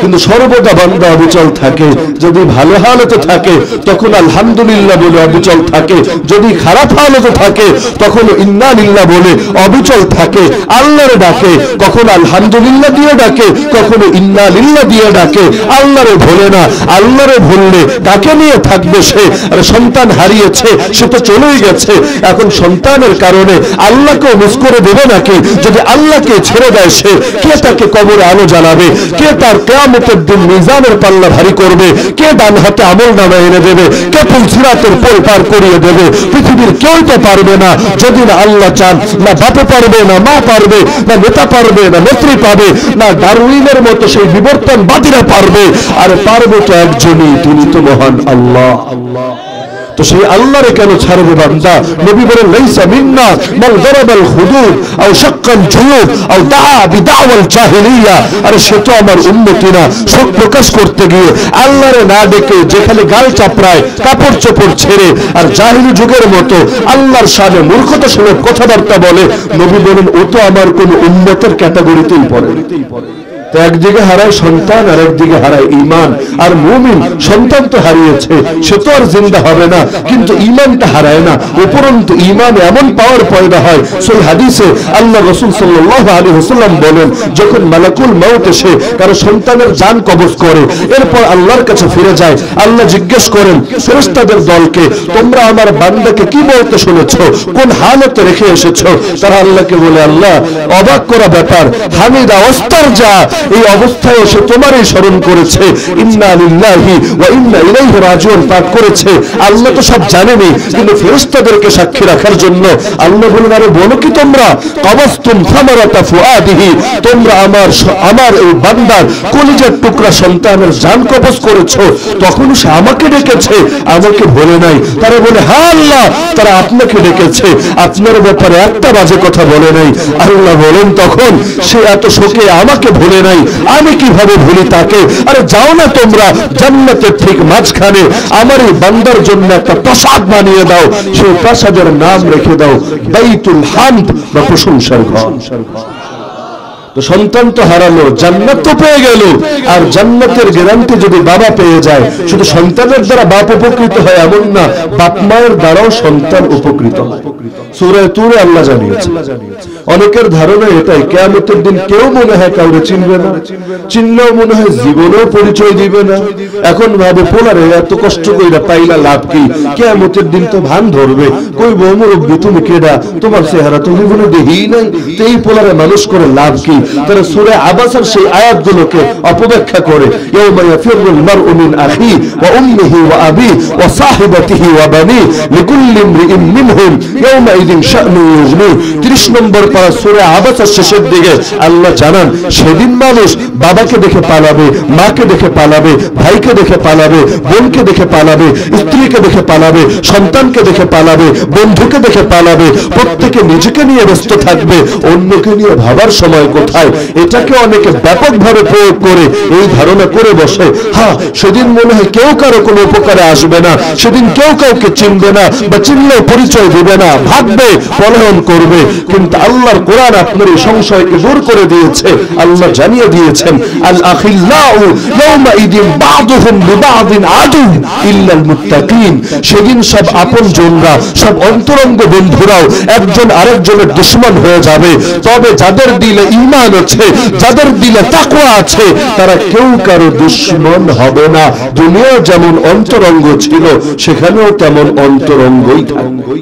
কিন্তু সর্বদা বান্দা অবিচল থাকে। যদি ভালো হালতে থাকে তখন আলহামদুলিল্লাহ বলে অবিচল থাকে, যদি খারাপ হালতে থাকে তখন ইন্না লিল্লাহ বলে অবিচল থাকে। আল্লাহরে ডাকে, কখনো আলহামদুলিল্লাহ দিয়ে ডাকে, কখনো ইন্না লিল্লাহ দিয়ে ডাকে। আল্লাহরে ভোলে না। আল্লাহরে ভুললে কাকে নিয়ে থাকবে সে? আর সন্তান হারিয়েছে, সে তো চলেই গেছে। এখন সন্তানের কারণে আল্লাহকেও মিস করে দেবে নাকি? যদি আল্লাহকে ছেড়ে দেয় সে, কে তাকে কবরে আলো জ্বালাবে? কে তার কিয়ামতের দিন মিজানের পাল্লা ভারী করবে? কে ডান হাতে আমলনামা এনে দেবে? কে সিরাতের পল পার করিয়ে দেবে? পৃথিবীর কেউ তো পারবে না। যদি না আল্লাহ চান, না বাপে পারবে, না মা পারবে, না নেতা পারবে, না নেত্রী পাবে, না ডারউইনের মতো সেই বিবর্তনবাদীরা পারবে। আর পারবে তো একজনই, তিনি তো মহান আল্লাহ। তো সেই আল্লাহরে কেন ছাড়বে বান্দা? নবী বলেন লাইসা মিন্না মান যারাবাল হুদুদ আও শাক্কাল জুয়ুব আও দাআ বিদাওয়াল জাহিলিয়া। আরে সে তো আমার উম্মতি না। শোক প্রকাশ করতে গিয়ে আল্লাহরে না ডেকে যেখানে গাল চাপড়ায়, কাপড় চোপড় ছেড়ে আর জাহিলি যুগের মতো আল্লাহর শানে মূর্খতা সুলভ কথাবার্তা বলে, নবী বলেন ও তো আমার কোন উম্মতের ক্যাটাগরিতেই পড়ে। তো একদিকে হারায় সন্তান, আর একদিকে হারায় ঈমান। আর মুমিন সন্তান তো হারিয়েছে, সে তো আর জিন্দা হবে না, কিন্তু ঈমানটা হারায় না। উপরন্তু ঈমানে এমন পাওয়ার পয়দা হয়, সেই হাদিসে আল্লাহ রাসূল সাল্লাল্লাহু আলাইহি ওয়াসাল্লাম বলেন, যখন মালাকুল মউত এসে কারো সন্তানের জান কবজ করে, এরপর আল্লাহর কাছে ফিরে যায়, আল্লাহ জিজ্ঞেস করেন ফেরেশতাদের দলকে, তোমরা আমার বান্দাকে কি বলতে শুনেছো, কোন হালতে রেখে এসেছো? তারা আল্লাহকে বলে, আল্লাহ অবাক করা ব্যাপার, হামিদা ওয়াস্তার যা, এই অবস্থায় সে তোমারই স্মরণ করেছে, ইন্না লিল্লাহি ওয়া ইন্না ইলাইহি রাজিউন পাঠ করেছে। আল্লাহ তো সব জানেনি, কিন্তু ফেরেশতাদেরকে সাক্ষী রাখার জন্য আল্লাহ বলেন, আরে বলো কি তোমরা কবস্তুম সামারাতা ফুআদিহি, তোমরা আমার এই বান্দার কলিজার টুকরা সন্তানের জান কবজ করেছো। তখন সে আমাকে ডেকেছে, আমাকে ভুলে নাই। তারা বলে, হ্যাঁ আল্লাহ, তারা আপনাকে ডেকেছে, আপনার ব্যাপারে একটা বাজে কথা বলে নাই। আল্লাহ বলেন তখন, সে এত শোকে আমাকে ভুলে নাই, আমি কিভাবে ভুলি তাকে? আরে যাও না তোমরা জান্নাতের ঠিক মাঝখানে আমার এই বান্দার জন্য একটা প্রাসাদ বানিয়ে দাও, সেই প্রাসাদের নাম রেখে দাও বাইতুল হামদ বা প্রশংসার ঘর। তো সন্তান তো হারালো, জান্নাত তো পেয়ে গেল। আর জান্নাতের গ্যারান্টি যদি বাবা পেয়ে যায়, শুধু সন্তানের দ্বারা বাপ উপকৃত হয় এমন না, বাপ মায়ের দ্বারাও সন্তান উপকৃত হয়। সূরা তুরে আল্লাহ জানিয়েছে। অনেকের ধারণা এটাই, কিয়ামতের দিন কেউ মনে হয় কাউরে চিনবে না, চিনলেও মনে হয় জীবনেও পরিচয় দিবে না। এখন ভাবে পোলারে এত কষ্ট কইরা পাইলা লাভ কি? কিয়ামতের দিন তো ভান ধরবে, কইবো মুরব্বি তুমি কেডা, তোমার চেহারা তো জীবনে দেখিই নাই, তো এই পোলারে মানুষ করে লাভ কি? তারা সূরা আবাসার সেই আয়াতগুলোকে অপব্যাখ্যা করে, ইয়াউমা ইয়াফিরুল মারউ মিন আখি ওয়া উম্মিহি ওয়া আবি ওয়া সাহিবাতিহি ওয়া বানি লিকুল্লি ইমরিইন মিনহুম ইয়াউমা ইদিন শা'নু ইউগনি। 30 নম্বর পারা সূরা আবাসার শেষের দিকে আল্লাহ জানান, সেদিন মানুষ বাবাকে দেখে পালাবে, মাকে দেখে পালাবে, ভাইকে দেখে পালাবে, বোনকে দেখে পালাবে, স্ত্রীকে দেখে পালাবে, সন্তানকে দেখে পালাবে, বন্ধুকে দেখে পালাবে। প্রত্যেকে নিজেকে নিয়ে ব্যস্ত থাকবে, অন্যকে নিয়ে ভাবার সময় কোথায়? এটাকে অনেকে ব্যাপকভাবে প্রয়োগ করে এই ধারণা করে বসে, হ্যাঁ সেদিন মনে হয় কেউ কারো কোনো উপকারে আসবে না, সেদিন কেউ কাউকে চিনবে না, বা চিনলেও পরিচয় দিবে না, ভাববে, পলায়ন করবে। কিন্তু আল্লাহ আল্লাহর কোরআন আপনার এই সংশয়কে দূর করে দিয়েছে। আল্লাহ জানিয়ে দিয়েছেন, আল আখিল্লাউ ইয়াউমা ইদিন বা'দুহুম লিবা'দিন আদু ইল্লাল মুত্তাকিন। সেদিন সব আপনজনরা, সব অন্তরঙ্গ বন্ধুরাও একজন আরেকজনের দুশমন হয়ে যাবে। তবে যাদের দিলে ঈমান আছে, যাদের দিলে তাকওয়া আছে, তারা কেউ কারো দুশমন হবে না। দুনিয়া যেমন অন্তরঙ্গ ছিল, সেখানেও তেমন অন্তরঙ্গই থাকবে।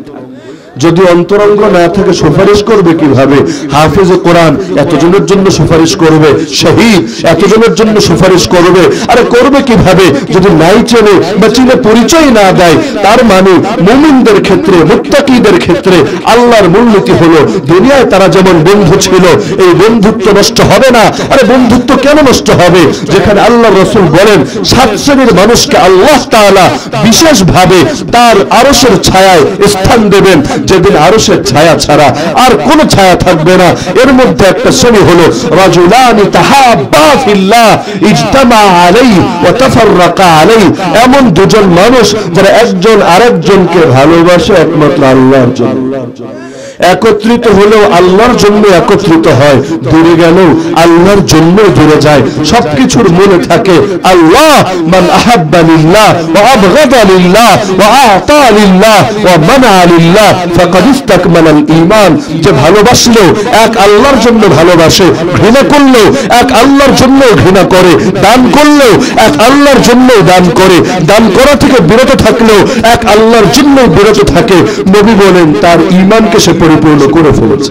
যদি অন্তরঙ্গ না থাকে সুপারিশ করবে কিভাবে? হাফেজ কোরআন এতজনের জন্য সুপারিশ করবে, শহীদ এতজনের জন্য সুপারিশ করবে। আরে করবে কিভাবে যদি নাই চেনে বা চিনে পরিচয় না দেয়? তার মানে মুমিনদের ক্ষেত্রে, মুত্তাকিদের ক্ষেত্রে আল্লাহর মূলনীতি হলো, দুনিয়ায় তারা যেমন বন্ধু ছিল, এই বন্ধুত্ব নষ্ট হবে না। আরে বন্ধুত্ব কেন নষ্ট হবে? যেখানে আল্লাহ রাসূল বলেন 7 শ্রেণীর মানুষকে আল্লাহ তাআলা বিশেষভাবে তার আরশের ছায়ায় স্থান দেবেন, যেদিন আরশের ছায়া ছাড়া আর কোন ছায়া থাকবে না। এর মধ্যে একটা শ্রেণী হলো রাজুলানি তাহাব্বা ফিল্লাহ ইজতামা আলাইহি ওয়া তাফাররাকা আলাইহি। এমন দুজন মানুষ যারা একজন আরেকজনকে ভালোবাসে একমাত্র আল্লাহর জন্য। একত্রিত হলেও আল্লাহর জন্য একত্রিত হয়, দূরে গেলেও আল্লাহর জন্য দূরে যায়। সবকিছুর মনে থাকে আল্লাহ। মান আহাব্বা লিল্লাহ ওয়া আবগাদা লিল্লাহ ওয়া আতা লিল্লাহ ওয়া মানা লিল্লাহ ফাকাদ ইসতাকমালাল ঈমান। যে ভালোবাসলো এক আল্লাহর জন্য ভালোবাসে, ঘৃণা করলো এক আল্লাহর জন্য ঘৃণা করে, দান করলো এক আল্লাহর জন্য দান করে, দান করা থেকে বিরত থাকলেও এক আল্লাহর জন্য বিরত থাকে। নবী বলেন তার ঈমানকে সে পরিপূর্ণ করে ফেলেছে।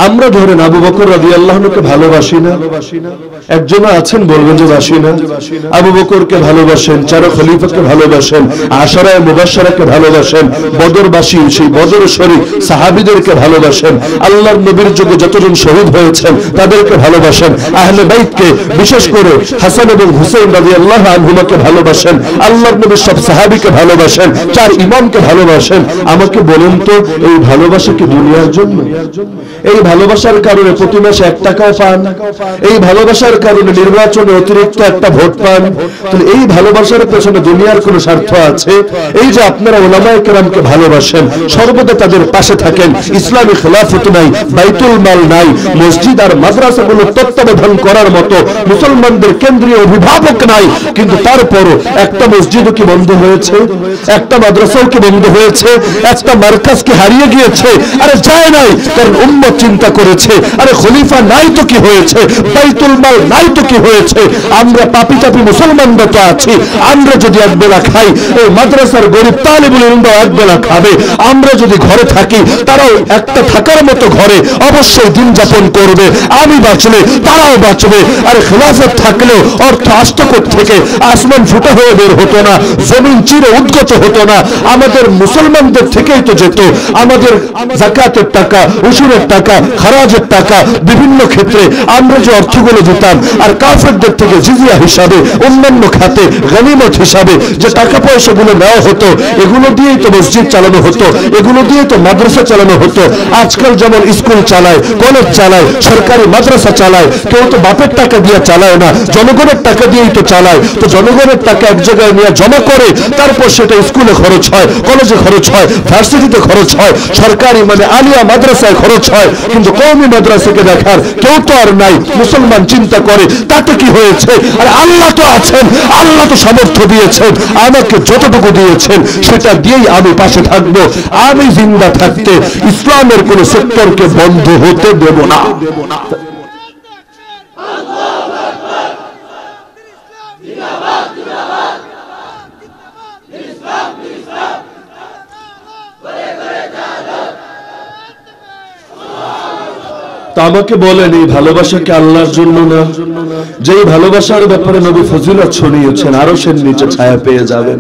আমরা ধরেন আবু বকর রাদিয়াল্লাহু আনহুকে ভালোবাসি না? একজন আছেন বলবেন যে বাসি না। আবু বকরকে ভালোবাসেন, 4 খলিফাকে ভালোবাসেন, আশারায়ে মুবাশশারাকে ভালোবাসেন, বদরবাসী সেই বদর শরীফ সাহাবীদেরকে ভালোবাসেন, আল্লাহর নবীর যুগে যতজন শহীদ হয়েছেন তাদেরকে ভালোবাসেন, আহলে বাইতকে বিশেষ করে হাসান এবং হুসাইন রাদিয়াল্লাহু আনহুমাকে ভালোবাসেন, আল্লাহর নবীর সব সাহাবীকে ভালোবাসেন, 4 ইমামকে ভালোবাসেন। আমাকে বলেন তো এই ভালোবাসা কি দুনিয়ার জন্য? এই ভালোবাসার কারণে প্রতি মাসে 1 টাকাও পান, এই ভালোবাসার কারণে নির্বাচনে অতিরিক্ত একটা ভোট পান, তাহলে এই ভালোবাসার পেছনে দুনিয়ার কোনো স্বার্থ আছে? এই যে আপনারা উলামায়ে কেরামকে ভালোবাসেন, সর্বদা তাদের পাশে থাকেন, ইসলামী খেলাফত নাই, বাইতুল মাল নাই, মসজিদ আর মাদ্রাসাগুলো তত্ত্বাবধান করার মতো মুসলমানদের কেন্দ্রীয় অভিভাবক নাই, কিন্তু তারপরও একটা মসজিদও কি বন্ধ হয়েছে? একটা মাদ্রাসাও কি বন্ধ হয়েছে? একটা মার্কাজ কি হারিয়ে গিয়েছে? আরে যায় নাই, কারণ উম্মত চিন্তা করেছে আরে খলিফা নাই তো কি হয়েছে, বাইতুল মাল নাই তো কি হয়েছে, আমরা পাপি টাপি মুসলমানরা তো আছি, আমরা যদি একবেলা খাই এই মাদ্রাসার গরিব তালিবুল ইলমরা একবেলা খাবে, আমরা যদি ঘরে থাকি তারাও একটা থাকার মতো ঘরে অবশ্যই দিন যাপন করবে, আমি বাঁচলে তারাও বাঁচবে। আর খেলাফত থাকলেও অর্থ আসত থেকে, আসমান ফুটা হয়ে বের হতো না, জমিন চিরে উদ্গত হতো না, আমাদের মুসলমানদের থেকেই তো যেত আমাদের যাকাতের টাকা, উশুরের টাকা, খারাজের টাকা, বিভিন্ন ক্ষেত্রে আমরা যে অর্থগুলো দিতাম, আর কাফেরদের থেকে জিজিয়া হিসাবে, অন্যান্য খাতে গনিমত হিসাবে যে টাকা পয়সাগুলো নেওয়া হতো, এগুলো দিয়েই তো মসজিদ চালানো হতো, এগুলো দিয়ে তো মাদ্রাসা চালানো হতো। আজকাল যেমন স্কুল চালায়, কলেজ চালায়, সরকারি মাদ্রাসা চালায়, কেউ তো বাপের টাকা দিয়ে চালায় না, জনগণের টাকা দিয়েই তো চালায়। তো জনগণের টাকা এক জায়গায় নিয়ে জমা করে, তারপর সেটা স্কুলে খরচ হয়, কলেজে খরচ হয়, ভার্সিটিতে খরচ হয়, সরকারি মানে আলিয়া মাদ্রাসায় খরচ হয়, কিন্তু কওমি মাদ্রাসাকে দেখার কেউ তো আর নাই। মুসলমান চিন্তা করে তাতে কি হয়েছে, আর আল্লাহ তো আছেন, আল্লাহ তো সামর্থ্য দিয়েছেন, আমাকে যতটুকু দিয়েছেন সেটা দিয়েই আমি পাশে থাকবো। আমি জিন্দা থাকতে ইসলামের কোন সেক্টরকে বন্ধ হতে দেব না। তা আমাকে বলেন এই ভালোবাসা কি আল্লাহর জন্য না? যেই ভালোবাসার ব্যাপারে নবী ফজিলত শুনিয়েছেন, আরশের নিচে ছায়া পেয়ে যাবেন,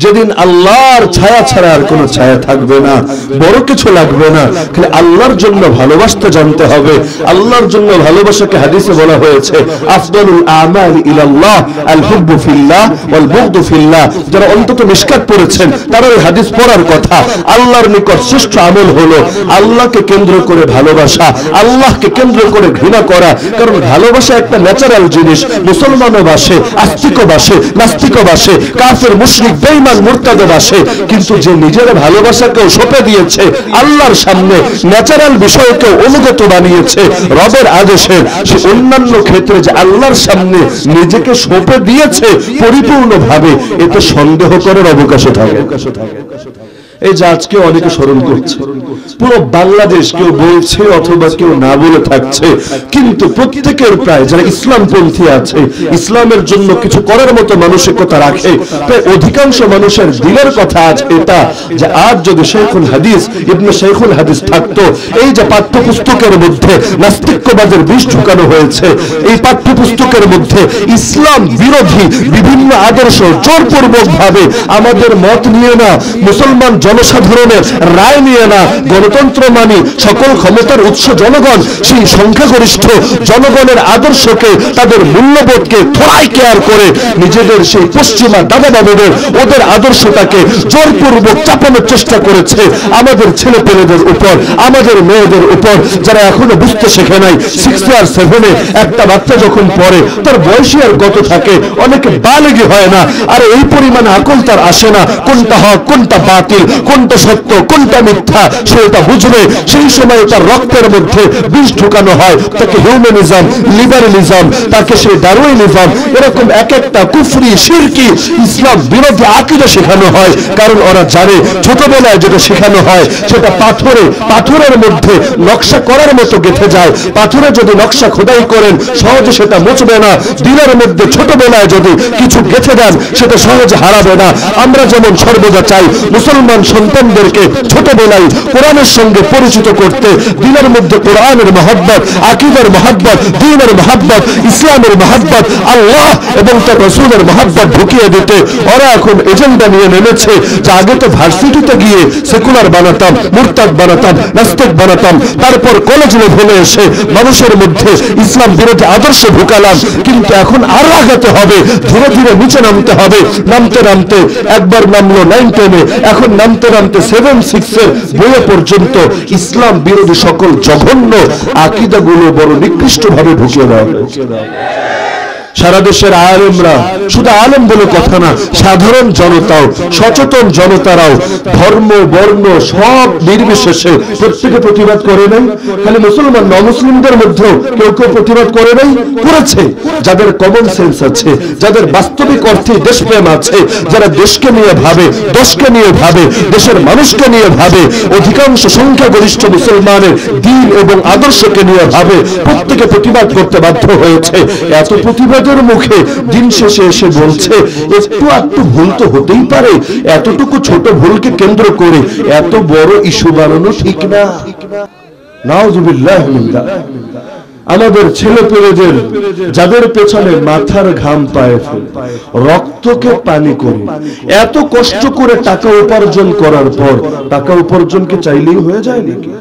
যেদিন আল্লাহর ছায়া ছাড়া আর কোনো ছায়া থাকবে না, বড় কিছু লাগবে না, খালি আল্লাহর জন্য ভালোবাসতে জানতে হবে। আল্লাহর জন্য ভালোবাসাকে হাদিসে বলা হয়েছে আফদালুল আমাল ইলাল্লাহ আল হুব্বু ফিল্লাহ ওয়াল বুগদু ফিল্লাহ। যারা অন্তত মিশকাত পড়েছেন তারা এই হাদিস পড়ার কথা। আল্লাহর নিকট শ্রেষ্ঠ আমল হলো আল্লাহকে কেন্দ্র করে ভালোবাসা, আল্লাহ আল্লাহকে কেন্দ্র করে ঘৃণা করা। কারণ ভালোবাসা একটা ন্যাচারাল জিনিস, মুসলমানও বাসে, আস্তিকও বাসে, নাস্তিকও বাসে, কাফের মুশরিক বেঈমান মুরতাদও বাসে। কিন্তু যে নিজের ভালোবাসাকেও সঁপে দিয়েছে আল্লাহর সামনে, ন্যাচারাল বিষয়কে অনুগত বানিয়েছে রবের আদেশে, সে অন্যান্য ক্ষেত্রে যে আল্লাহর সামনে নিজেকে সঁপে দিয়েছে পরিপূর্ণভাবে, এতে সন্দেহ করার অবকাশ থাকে। এই যে আজকে অনেকে স্মরণ করছে, পুরো বাংলাদেশ কেউ বলছে অথবা কেউ না বলে থাকছে, কিন্তু প্রত্যেকের প্রায় যারা ইসলামপন্থী আছে, ইসলামের জন্য কিছু করার মতো মানসিকতা রাখে, প্রায় অধিকাংশ মানুষের দিলের কথা আজ এটা যে আজ যদি শেখুল হাদিস ইবনে শেখুল হাদিস থাকতো, এই যে পাঠ্যপুস্তকের মধ্যে নাস্তিক্যবাদের বিষ ঢুকানো হয়েছে, এই পাঠ্যপুস্তকের মধ্যে ইসলাম বিরোধী বিভিন্ন আদর্শ জোরপূর্বক ভাবে আমাদের মত নিয়ে না, মুসলমান জনসাধারণের রায় নিয়ে না, গণতন্ত্র মানি, সকল ক্ষমতার উৎস জনগণ, সেই সংখ্যাগরিষ্ঠ জনগণের আদর্শকে, তাদের মূল্যবোধকে থোড়াই কেয়ার করে নিজেদের সেই পশ্চিমা দাদাবাবুদের ওদের আদর্শটাকে জোরপূর্বক চাপানোর চেষ্টা করেছে আমাদের ছেলে পেলেদের উপর, আমাদের মেয়েদের উপর, যারা এখনো বুঝতে শেখে নাই। 6 আর 7 একটা বাচ্চা যখন পড়ে তার বয়সী আর কত থাকে, অনেকে বালেগী হয় না, আর এই পরিমাণ আকল তার আসে না কোনটা হক কোনটা বাতিল, কোনটা সত্য কোনটা মিথ্যা, সে এটা বুঝবে। সেই সময় তার রক্তের মধ্যে বিষ ঢুকানো হয়, তাকে হিউম্যানিজম, লিবারেলিজম, তাকে সে ডারউইনিজম, এরকম এক একটা কুফরি শিরকি ইসলাম বিরোধী আকীদা শেখানো হয়। কারণ ওরা জানে ছোটবেলায় যেটা শেখানো হয় সেটা পাথরের মধ্যে নকশা করার মতো গেঁথে যায়। পাথরে যদি নকশা খোদাই করেন সহজে সেটা মুছবে না, দিলের মধ্যে ছোটবেলায় যদি কিছু গেঁথে দেন সেটা সহজে হারাবে না। আমরা যেমন সর্বদা চাই মুসলমান সন্তানদেরকে ছোটবেলায় কোরআনের সঙ্গে পরিচিত করতে, দিনের মধ্যে কোরআনের মহব্বত, আকীদার মহব্বত, দ্বীনের মহব্বত, ইসলামের মহব্বত, আল্লাহ এবং তার রাসূলের মহব্বত ঢুকিয়ে দিতে ওরা এখন এজেন্ডা নিয়ে নেমেছে যে আগে তো ভার্সিটিতে গিয়ে সেকুলার বানাতাম, মুরতাদ বানাতাম, নাস্তিক বানাতাম, তারপর কলেজ লেভেলে এসে মানুষের মধ্যে ইসলাম বিরোধী আদর্শ ঢুকালাম, কিন্তু এখন আরো আগাতে হবে, ধীরে ধীরে নিচে নামতে হবে। নামতে নামতে একবার নামলো 9-10, এখন নামতে নামতে 7-6 বইয়ে পর্যন্ত ইসলাম বিরোধী সকল জঘন্য আকীদাগুলো বড় নিকৃষ্ট ভাবে ঢুকিয়ে দেওয়া হয়েছে। সারা দেশের আলেমরা, শুধু আলেম বলে কথা না, সাধারণ জনতাও, সচেতন জনতারাও ধর্ম বর্ণ সব নির্বিশেষে প্রত্যেকে প্রতিবাদ করে নাই। খালি মুসলমান নমুসলিমদের মধ্যেও কেউ কেউ প্রতিবাদ করে নাই, করেছে। যাদের কমন সেন্স আছে, যাদের বাস্তবিক অর্থে দেশপ্রেম আছে, যারা দেশকে নিয়ে ভাবে, দশকে নিয়ে ভাবে, দেশের মানুষকে নিয়ে ভাবে, অধিকাংশ সংখ্যাগরিষ্ঠ মুসলমানের দ্বীন এবং আদর্শকে নিয়ে ভাবে, প্রত্যেকে প্রতিবাদ করতে বাধ্য হয়েছে। এত প্রতিবাদ মুখে দিন শেষে এসে বলছে একটু ভুল তো হতেই পারে, এতটুকু ছোট ভুলকে কেন্দ্র করে এত বড় ইস্যু বানানো ঠিক না। নাউযুবিল্লাহ মিন যালিক। আমাদের ছেলে পেলেদের যাদের পেছনে মাথার ঘাম পায়ে ফেলে, রক্তকে পানি করে, এত কষ্ট করে টাকা উপার্জন করার পর টাকা উপার্জনকে চাইলেই হয়ে যায় নাকি?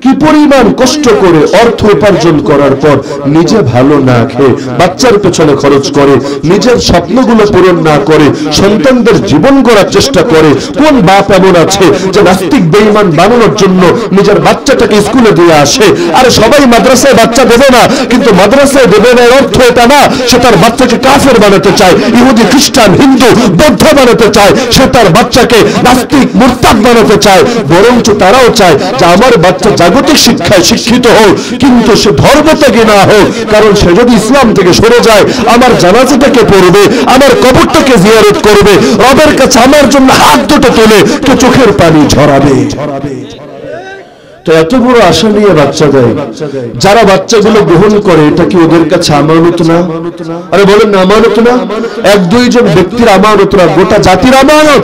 কি পরিমাণ কষ্ট করে অর্থ উপার্জন করার পর নিজে ভালো না খেয়ে বাচ্চার পেছনে খরচ করে, নিজের স্বপ্নগুলো পূরণ না করে সন্তানদের জীবন গড়ার চেষ্টা করে। কোন বাপ এমন আছে যে নাস্তিক বেঈমান বানানোর জন্য নিজের বাচ্চাটাকে স্কুলে দিয়ে আসে? আরে সবাই মাদ্রাসায় বাচ্চা দেবে না, কিন্তু মাদ্রাসায় দেবে না অর্থ এটা না সে তার বাচ্চাকে কাফের বানাতে চায়, ইহুদি খ্রিস্টান হিন্দু বৌদ্ধ বানাতে চায়, সে তার বাচ্চাকে নাস্তিক মুরতাদ বানাতে চায়। বরঞ্চ তারাও চায় যে আমার বাচ্চা জাগতিক শিক্ষায় শিক্ষিত হোক, কিন্তু সে ধর্ম থেকে না হোক। কারণ সে যদি ইসলাম থেকে সরে যায় আমার জানাজাটাকে পড়বে, আমার কবরটাকে জিয়ারত করবে, রবের কাছে আমার জন্য হাত দুটো তুলে কে চোখের পানি ঝরাবে। তো এত বড় আশা নিয়ে বাচ্চা দেয়, যারা বাচ্চাগুলো গ্রহণ করে এটা কি ওদের কাছে আমানত না? আরে বলেন না আমানত না? 1-2 জন ব্যক্তির আমানত না, গোটা জাতির আমানত।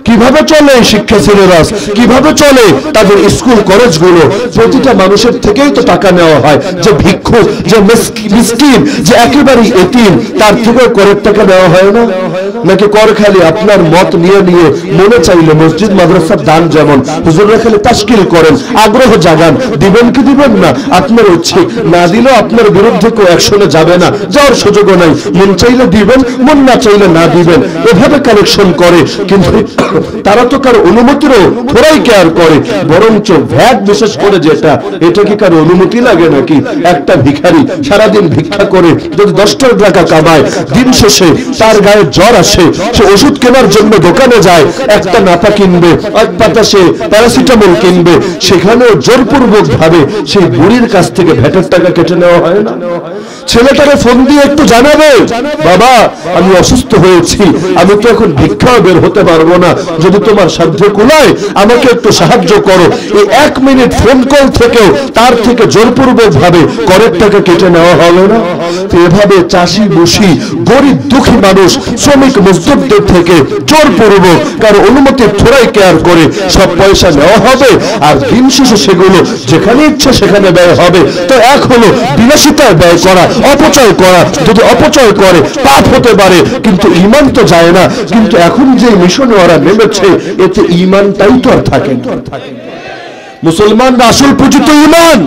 কিভাবে চলে শিক্ষা সিলেবাস, কিভাবে চলে তাদের স্কুল কলেজগুলো? প্রতিটা মানুষের থেকেই তো টাকা নেওয়া হয়। যে ভিক্ষুক, যে মিসকিন, যে একেবারেই এতিম, তার থেকেও করের টাকা নেওয়া হয় না? নাকি কর খালি আপনার মত নিয়ে নিয়ে মনে চাইলে মসজিদ মাদ্রাসার দান যেমন হুজুররা খালি তাশকিল করেন, আগ্রহ জাগান, দিবেন কি দিবেন না আপনার ইচ্ছে, না দিলেও আপনার বিরুদ্ধে কেউ অ্যাকশনে যাবে না, যাওয়ার সুযোগও নাই। মন চাইলে দিবেন, মন না চাইলে না দিবেন, এভাবে কালেকশন করে। কিন্তু তারা তো কারো অনুমতিরও থোড়াই কেয়ার করে, বরঞ্চ ভ্যাট বিশেষ করে যেটা, এটা কি কারো অনুমতি লাগে নাকি? একটা ভিখারি সারাদিন ভিক্ষা করে যদি 10 টাকা কামায়, দিন শেষে তার গায়ে জ্বর আসে, সে ওষুধ কেনার জন্য দোকানে যায়, একটা নাপা কিনবে, এক পাতা সে প্যারাসিটামল কিনবে, সেখানেও জোরপূর্বক ভাবে সেই বুড়ির কাছ থেকে ভ্যাটের টাকা কেটে নেওয়া হয় না? ছেলেটারে ফোন দিয়ে একটু জানাবে, বাবা আমি অসুস্থ হয়েছি, আমি তো এখন ভিক্ষাও বের হতে পারবো না, যদি তোমার সাধ্য কুলায় আমাকে একটু সাহায্য করো। এই 1 মিনিট ফোন কল থেকেও তার থেকে জোরপূর্বক ভাবে করের টাকা কেটে নেওয়া হবে না? তো এভাবে চাষি বসি গরিব দুঃখী মানুষ শ্রমিক মজদুরদের থেকে জোরপূর্বক কারো অনুমতি থোড়াই কেয়ার করে সব পয়সা নেওয়া হবে, আর দিন শেষে সেগুলো যেখানে ইচ্ছে সেখানে ব্যয় হবে। তো এক হলো বিলাসিতায় ব্যয় করা, অপচয় করা, যদি অপচয় করে পাপ হতে পারে, কিন্তু ঈমান তো যায় না। কিন্তু এখন যে মিশনে ওরা নেমেছে, এতে ঈমানটাই তো আর থাকে না। মুসলমানরা আসল পুঁজি তো ঈমান।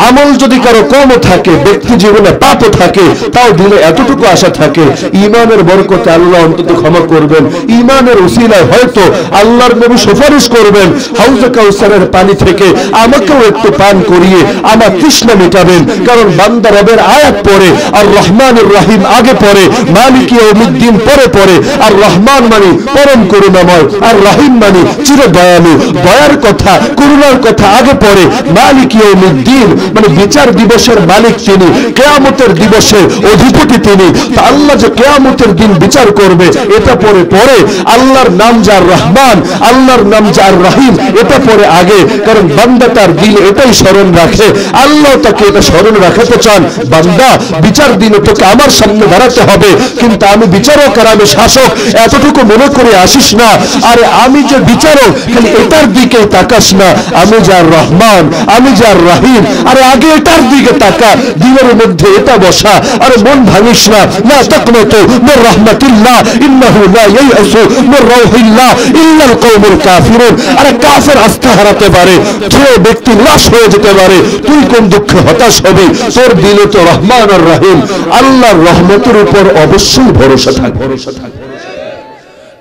আমল যদি কারো কমও থাকে, ব্যক্তি জীবনে পাপও থাকে, তাও দিলে এতটুকু আশা থাকে ঈমানের বরকতে আল্লাহ অন্তত ক্ষমা করবেন, ঈমানের উসিলায় হয়তো আল্লাহর নবী সুপারিশ করবেন, হাউজে কাউসারের পানি থেকে আমাকেও একটু পান করিয়ে আমার তৃষ্ণা মেটাবেন। কারণ বান্দা রবের আয়াত পড়ে, আর রহমানুর রহিম আগে পড়ে, মালিক ইয়াউমিদ্দিন পরে পড়ে। আর রহমান মানে পরম করুণাময়, আর রহিম মানে চির দয়ালু, দয়ার কথা করুণার কথা আগে পড়ে। মালিক ইয়াউমিদ্দিন মানে বিচার দিবসের মালিক তিনি, কিয়ামতের দিবসের অধিপতি তিনি। তা আল্লাহ যে কিয়ামতের দিন বিচার করবে এটা পরে পরে আল্লাহর নাম যার রহমান, আল্লাহর নাম যার রহিম, এটা পরে আগে। কারণ বান্দা তার দিল এটাই স্মরণ রাখে, আল্লাহ তাকে এটা স্মরণ রাখাতে চান, বান্দা বিচার দিনে তোকে আমার সামনে দাঁড়াতে হবে, কিন্তু আমি বিচারক আর আমি শাসক এতটুকু মনে করে আসিস না। আরে আমি যে বিচারক খালি এটার দিকে তাকাস না, আমি যার রহমান, আমি যার রহিম, আরে আগে এটার দিকে তাকা, দিনের মধ্যে এটা বসা। আরে মন ভাঙিস না, লা তাকনাতু মির রাহমাতিল্লাহ ইন্নাহু লা ইয়াইসু মির রাউহিল্লাহ ইল্লাল কওমুল কাফিরুন। আরে কাফের আস্থা হারাতে পারে, যে ব্যক্তি লাশ হয়ে যেতে পারে, তুই কোন দুঃখে হতাশ হবি? তোর দিলে তো রহমান আর রহিম আল্লাহর রহমতের উপর অবশ্যই ভরসা থাক।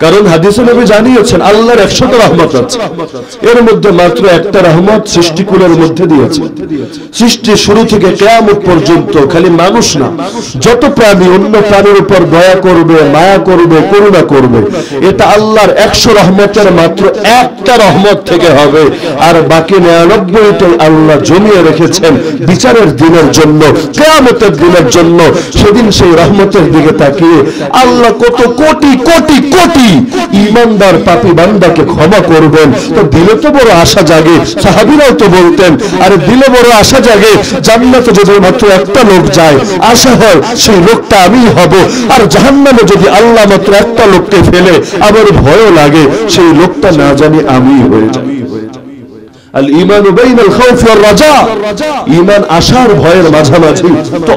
কারণ হাদিসে নবী জানিয়েছেন আল্লাহর 100টা রহমত আছে, এর মধ্যে মাত্র একটা রহমত সৃষ্টিকুলের মধ্যে দিয়েছে। সৃষ্টি শুরু থেকে কিয়ামত পর্যন্ত খালি মানুষ না, যত প্রাণী অন্য প্রাণীর উপর দয়া করবে, মায়া করবে, করুণা করবে, এটা আল্লাহর 100 রহমতের মাত্র একটা রহমত থেকে হবে। আর বাকি 99টাই আল্লাহ জমিয়ে রেখেছেন বিচারের দিনের জন্য, কিয়ামতের দিনের জন্য। সেদিন সেই রহমতের দিকে তাকিয়ে আল্লাহ কত কোটি কোটি কোটি ঈমানদার পাপী বান্দাকে ক্ষমা করবেন। তো দিলে তো বড় আশা জাগে, সাহাবীরাও তো বলতেন, আরে দিলে বড় আশা জাগে, জান্নাতে যদি মাত্র একটা লোক যায়, আশা হয় সেই লোকটা আমিই হব। আর জাহান্নামে যদি আল্লাহ মাত্র একটা লোককে ফেলে, আবার ভয়ও লাগে সেই লোকটা না জানি আমিই হয়ে যাই। আল ঈমানু বাইনাল খাউফি ওয়ার রাজা, ঈমান আশার ভয়ের মাঝামাঝি। তো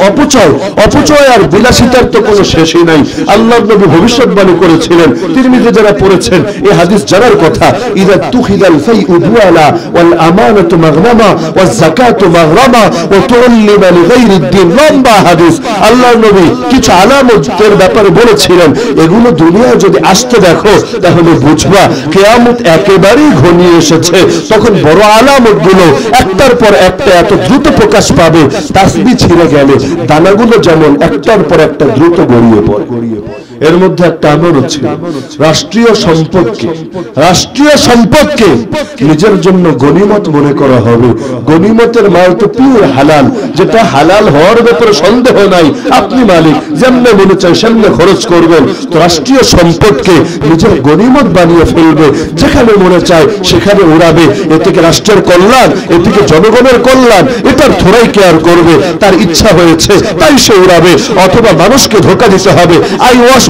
অপচয় আর বিলাসিতার তো কোনো শেষই নাই। আল্লাহর নবী ভবিষ্যৎবাণী করেছিলেন, তিরমিজি যারা পড়েছেন এই হাদিস জানার কথা, ইযা তুখিদাল ফাইউ দুআলা ওয়াল আমানাতু মাগনামা ওয়াজ যাকাতু মাগরামা ওয়া তুল্লিমা লিগাইরিদ দ্বীন। লম্বা হাদিস। আল্লাহর নবী কিছু আলামতের ব্যাপারে বলেছিলেন, এগুলো দুনিয়ায় যদি আসতে দেখো তাহলে বুঝবা কিয়ামত একেবারেই ঘনিয়ে এসেছে। তখন বড় আলামত গুলো একটার পর একটা এত দ্রুত প্রকাশ পাবে, তাসবিহ ছিঁড়ে গেলে দানাগুলো যেমন একটার পর একটা দ্রুত গড়িয়ে পড়ে। এর মধ্যে একটা আমল হচ্ছে রাষ্ট্রীয় সম্পদকে নিজের জন্য গনিমত মনে করা হবে। গনিমতের মাল তো পিওর হালাল, যেটা হালাল হওয়ার ব্যাপারে সন্দেহ নাই। আপনি মালিক, যেমনে মনে চায় সেমনে খরচ করবেন। তো রাষ্ট্রীয় সম্পদকে নিজের গনিমত বানিয়ে ফেলবে, যেখানে মনে চায় সেখানে উড়াবে। এ থেকে রাষ্ট্রের কল্যাণ, এ থেকে জনগণের কল্যাণ, এটার থোড়াই কেয়ার করবে। তার ইচ্ছা হয়েছে তাই সে উড়াবে, অথবা মানুষকে ধোঁকা দিতে হবে,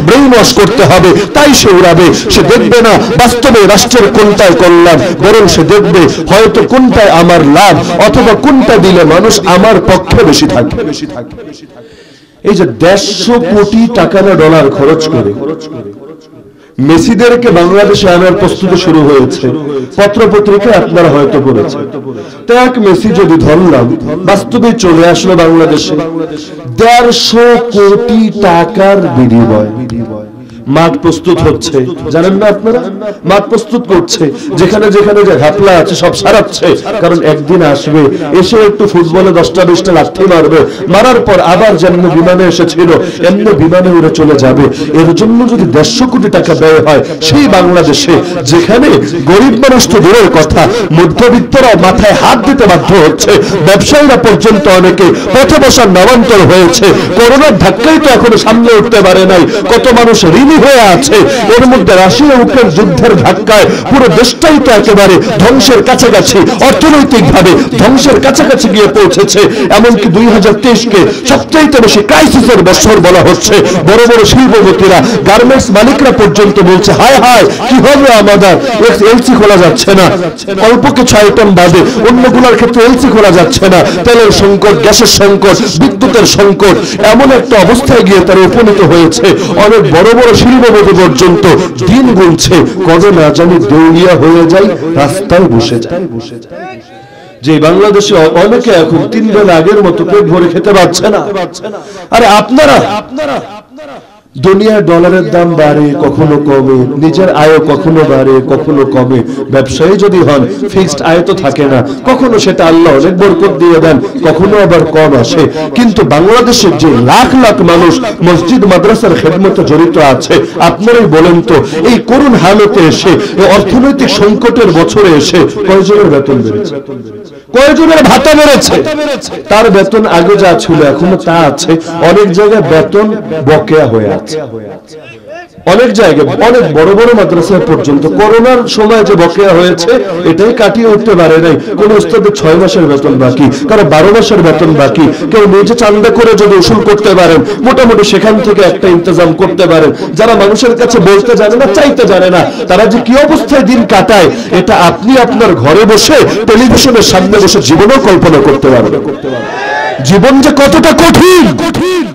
ব্রেইন ওয়াশ করতে হবে, তাই সে উড়াবে। সে দেখবে না বাস্তবে রাষ্ট্রের কোনটায় কল্যাণ, বরং সে দেখবে হয়তো কোনটায় আমার লাভ, অথবা কোনটা দিলে মানুষ আমার পক্ষে বেশি থাকবে। এই যে 150 কোটি টাকা না ডলার খরচ করে মেসিদেরকে বাংলাদেশে আনার প্রস্তুতি শুরু হয়েছে, পত্রপত্রিকায় আপনারা হয়তো পড়েছেন। তো এক মেসি যদি ধরলাম বাস্তবে চলে আসলো বাংলাদেশে 150 কোটি টাকার বিনিময় মাঠ প্রস্তুত হচ্ছে, জানেন না আপনারা? মাঠ প্রস্তুত করছে, যেখানে যেখানে যে ঘাপলা আছে সব সারাচ্ছে, কারণ একদিন আসবে এসে একটু ফুটবলে 10টা 20টা লাথি মারবে, মারার পর আবার যেমন বিমানে এসেছিল এমনি বিমানে উড়ে চলে যাবে। এর জন্য যদি 150 কোটি টাকা ব্যয় হয় সেই বাংলাদেশে, যেখানে গরিব মানুষ তো দূরের কথা, মধ্যবিত্তরা মাথায় হাত দিতে বাধ্য হচ্ছে, ব্যবসায়ীরা পর্যন্ত অনেকে পথে বসার নামান্তর হয়েছে, করোনার ধাক্কায় তো এখনো সামনে উঠতে পারে নাই, কত মানুষ ঋণী হয়ে আছে। এর মধ্যে রাশিয়া ইউক্রেন যুদ্ধের ধাক্কায় পুরো দেশটাই তো একেবারে ধ্বংসের কাছাকাছি, অর্থনৈতিকভাবে ধ্বংসের কাছাকাছি গিয়ে পৌঁছেছে। এমনকি 2023-কে সবচাইতে বেশি ক্রাইসিসের বছর বলা হচ্ছে। বড় বড় শিল্পপতিরা, গার্মেন্টস মালিকরা পর্যন্ত বলছে হায় হায় কি হবে আমাদের, এলসি খোলা যাচ্ছে না, অল্প কিছু আইটেম বাদে অন্যগুলোর ক্ষেত্রে এলসি খোলা যাচ্ছে না, তেলের সংকট, গ্যাসের সংকট, বিদ্যুতের সংকট, এমন একটা অবস্থায় গিয়ে তারা উপনীত হয়েছে। অনেক বড় বড় শিল্পপতি পর্যন্ত দিন গুনছে, কবে না জানি দেউলিয়া হয়ে যায়, রাস্তায় বসে যায়। যে বাংলাদেশে অনেকে এখন 3 বেলা আগের মতো পেট ভরে খেতে পারছে না। আরে আপনারা দুনিয়ার ডলারের দাম বাড়ে কখনো কমে, নিজের আয় কখনো বাড়ে কখনো কমে, ব্যবসায়ী যদি হন ফিক্সড আয় তো থাকে না, কখনো সেটা আল্লাহ অনেক বরকত দিয়ে দেন, কখনো আবার কম আসে। কিন্তু বাংলাদেশের যে লাখ লাখ মানুষ মসজিদ মাদ্রাসার খেদমতে জড়িত আছে, আপনারাই বলেন তো এই করুণ হালতে এসে, এই অর্থনৈতিক সংকটের বছরে এসে কয়জনের বেতন বেড়েছে, কয়জনের ভাতা বেড়েছে? তার বেতন আগে যা ছিল এখনো তা আছে, অনেক জায়গায় বেতন বকেয়া হয়ে আছে। অনেক জায়গায় অনেক বড় বড় মাদ্রাসা পর্যন্ত করোনার সময় যে বকেয়া হয়েছে এটাই কাটিয়ে উঠতে পারে নাই। কোন উস্তাদের 6 মাসের বেতন বাকি, কারো 12 মাসের বেতন বাকি। কেউ নিজে চান্দা করে যদি উসুল করতে পারেন, মোটামুটি সেখান থেকে একটা ইন্তজাম করতে পারেন। যারা মানুষের কাছে বলতে জানে না, চাইতে জানে না, তারা যে কি অবস্থায় দিন কাটায় এটা আপনি আপনার ঘরে বসে টেলিভিশনের সামনে বসে জীবনেও কল্পনা করতে পারবেন। জীবন যে কতটা কঠিন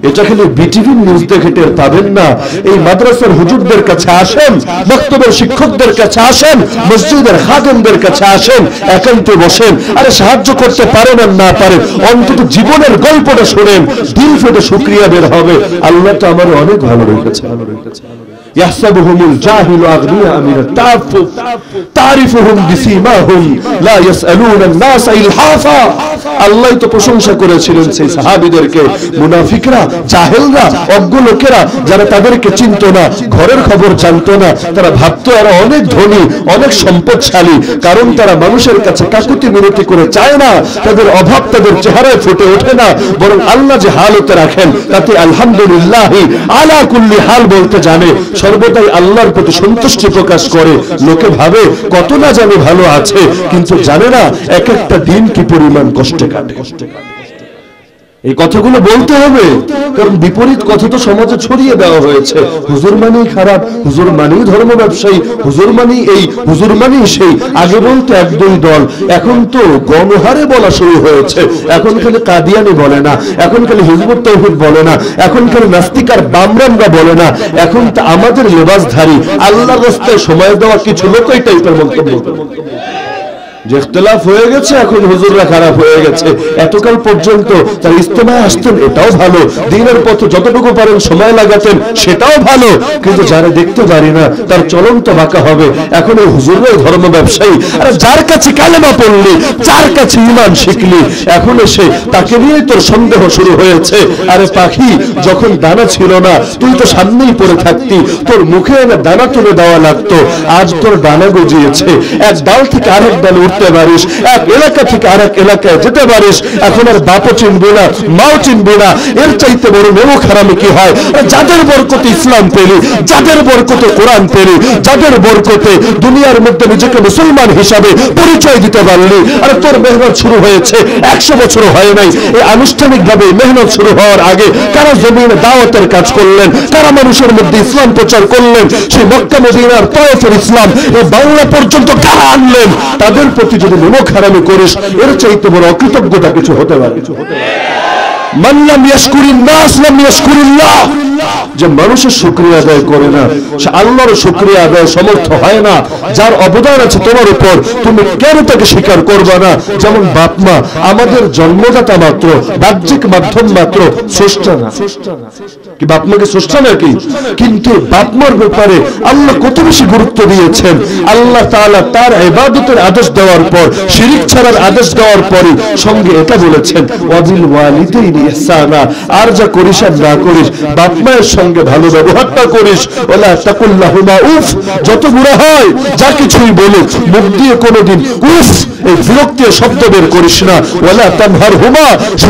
এটা খালি বিটিভি নিউজ দেখে টের পাবেন না। এই মাদ্রাসার হুজুরদের কাছে আসেন, বক্তব্যের শিক্ষকদের কাছে আসেন, মসজিদের খাদেমদের কাছে আসেন, একান্তে বসেন। আরে সাহায্য করতে পারেন আর না পারেন, অন্তত জীবনের গল্পটা শোনেন, দিল ফেটে শুকরিয়া বের হবে। আল্লাহ তো আমার অনেক ভালো রেখেছে। ইয়াহসাবুহুমুল জাহিলু আগনিয়া মিনাত তাআফফুফ তারিফুহুম বিসীমাহুম লা ইয়াসআলুনা আন-নাসা ইলহাফা। আল্লাহ তো প্রশংসা করেছিলেন সেই সাহাবীদেরকে। মুনাফিকরা, জাহেলরা, অজ্ঞ লোকেরা যারা তাদেরকে চিনতো না, ঘরের খবর জানতো না, তারা ভাবতো এরা অনেক ধনী, অনেক সম্পদশালী, কারণ তারা মানুষের কাছে কাকুতি মিনতি করে চায় না, তাদের অভাব তাদের চেহারায় ফুটে ওঠে না, বরং আল্লাহ যে হালতে রাখেন তাতে আলহামদুলিল্লাহ আলা কুল্লি হাল বলতে জানে, সর্বদাই আল্লাহর প্রতি সন্তুষ্টি প্রকাশ করে। লোকে ভাবে কত না জানি ভালো আছে, কিন্তু জানে না এক একটা দিন কি পরিমাণ কষ্টে কাটে। এই কথাগুলো বলতে হবে, কারণ বিপরীত কথা তো সমাজে ছড়িয়ে দেওয়া হয়েছে। হুজুর মানেই খারাপ, হুজুর মানেই ধর্ম ব্যবসায়ী, হুজুর মানেই এই, হুজুর মানেই সেই। আগে বলতে 1-2 দল, এখন তো গণহারে বলা শুরু হয়েছে। এখন খালি কাদিয়ানি বলে না, এখন খালি হিজবুত তাওহীদ বলে না, এখন খালি নাস্তিকার বামরামরা বলে না, এখন তো আমাদের লেবাসধারী আল্লাহর রাস্তায় সময় দেওয়া কিছু লোক এই টাইপের মন্তব্য যে ইখতিলাফ হয়ে গেছে, এখন হুজুররা খারাপ হয়ে গেছে। এতকাল পর্যন্ত তার ইজতেমায় আসতেন, এটাও ভালো, দ্বীনের পথে যতটুকু পারেন সময় লাগাতেন, সেটাও ভালো, কিন্তু যারা দেখতে পারি না তার চলন তো বাঁকা হবে। এখন এই হুজুররাই ধর্ম ব্যবসায়ী। আর যার কাছে কালেমা পড়লি, যার কাছে ঈমান শিখলি, এখন এসে তাকে নিয়ে তোর সন্দেহ শুরু হয়েছে। আরে পাখি, যখন দানা ছিল না তুই তো সামনেই পড়ে থাকতি, তোর মুখে এনে দানা তুলে দেওয়া লাগতো। আজ তোর দানা গজিয়েছে, এক ডাল থেকে আরেক ডাল উঠতে পারিস, এক এলাকা থেকে আরেক এলাকায় যেতে পারিস। এখন আর বাপও চিনবি না, মাও চিনবি না। এর চাইতে বড় নেমুখ হারামি কি হয়? যাদের বরকতে ইসলাম পেলি, যাদের বরকতে কোরআন পেলি, যাদের বরকতে দুনিয়ার মধ্যে নিজেকে মুসলমান হিসাবে পরিচয় দিতে পারলি, আর তোর মেহনত শুরু হয়েছে 100 বছর হয় নাই। এই আনুষ্ঠানিকভাবে মেহনত শুরু হওয়ার আগে কারা জমিনে দাওয়াতের কাজ করলেন, কারা মানুষের মধ্যে ইসলাম প্রচার করলেন, সেই মক্কা মদিনার তয়েফের ইসলাম এই বাংলা পর্যন্ত কারা আনলেন, তাদের প্রতি যদি নেমুখ হারামি করিস, এর চাইতে বড় অকৃতজ্ঞতা কিছু হতে পারে। মান লাম ইয়াশকুরিন নাস লাম ইয়াশকুরিল্লাহ, যে মানুষের শুকরিয়া আদায় করে না সে আল্লাহর শুকরিয়া আদায় সমর্থ হয় না। যার অবদান আছে তোমার উপর তুমি কেন তাকে স্বীকার করবে না? যেমন বাপ মা আমাদের জন্মদাতা মাত্র, বাহ্যিক মাধ্যম মাত্র, স্রষ্টা না। কি বাপ মাকে স্রষ্টা নাকি? কিন্তু বাপ মার ব্যাপারে আল্লাহ কত বেশি গুরুত্ব দিয়েছেন। আল্লাহ তাআলা তার ইবাদতের আদেশ দেওয়ার পর, শিরিক ছাড়ার আদেশ দেওয়ার পরে সঙ্গে এটা বলেছেন ওয়াবিল ওয়ালিদাইনি ইহসানা, আর যা করিস আর না করিস বাপ মায়ের সঙ্গে ভালো ব্যবহারটা করিস। ওয়ালা তাকুল্লাহুমা উফ, যত বুড়া হয় যা কিছুই বলুক মুখ দিয়ে কোনোদিন উফ এই বিরক্তি শব্দ বের করিস না। ওয়ালা তানহারহুমা,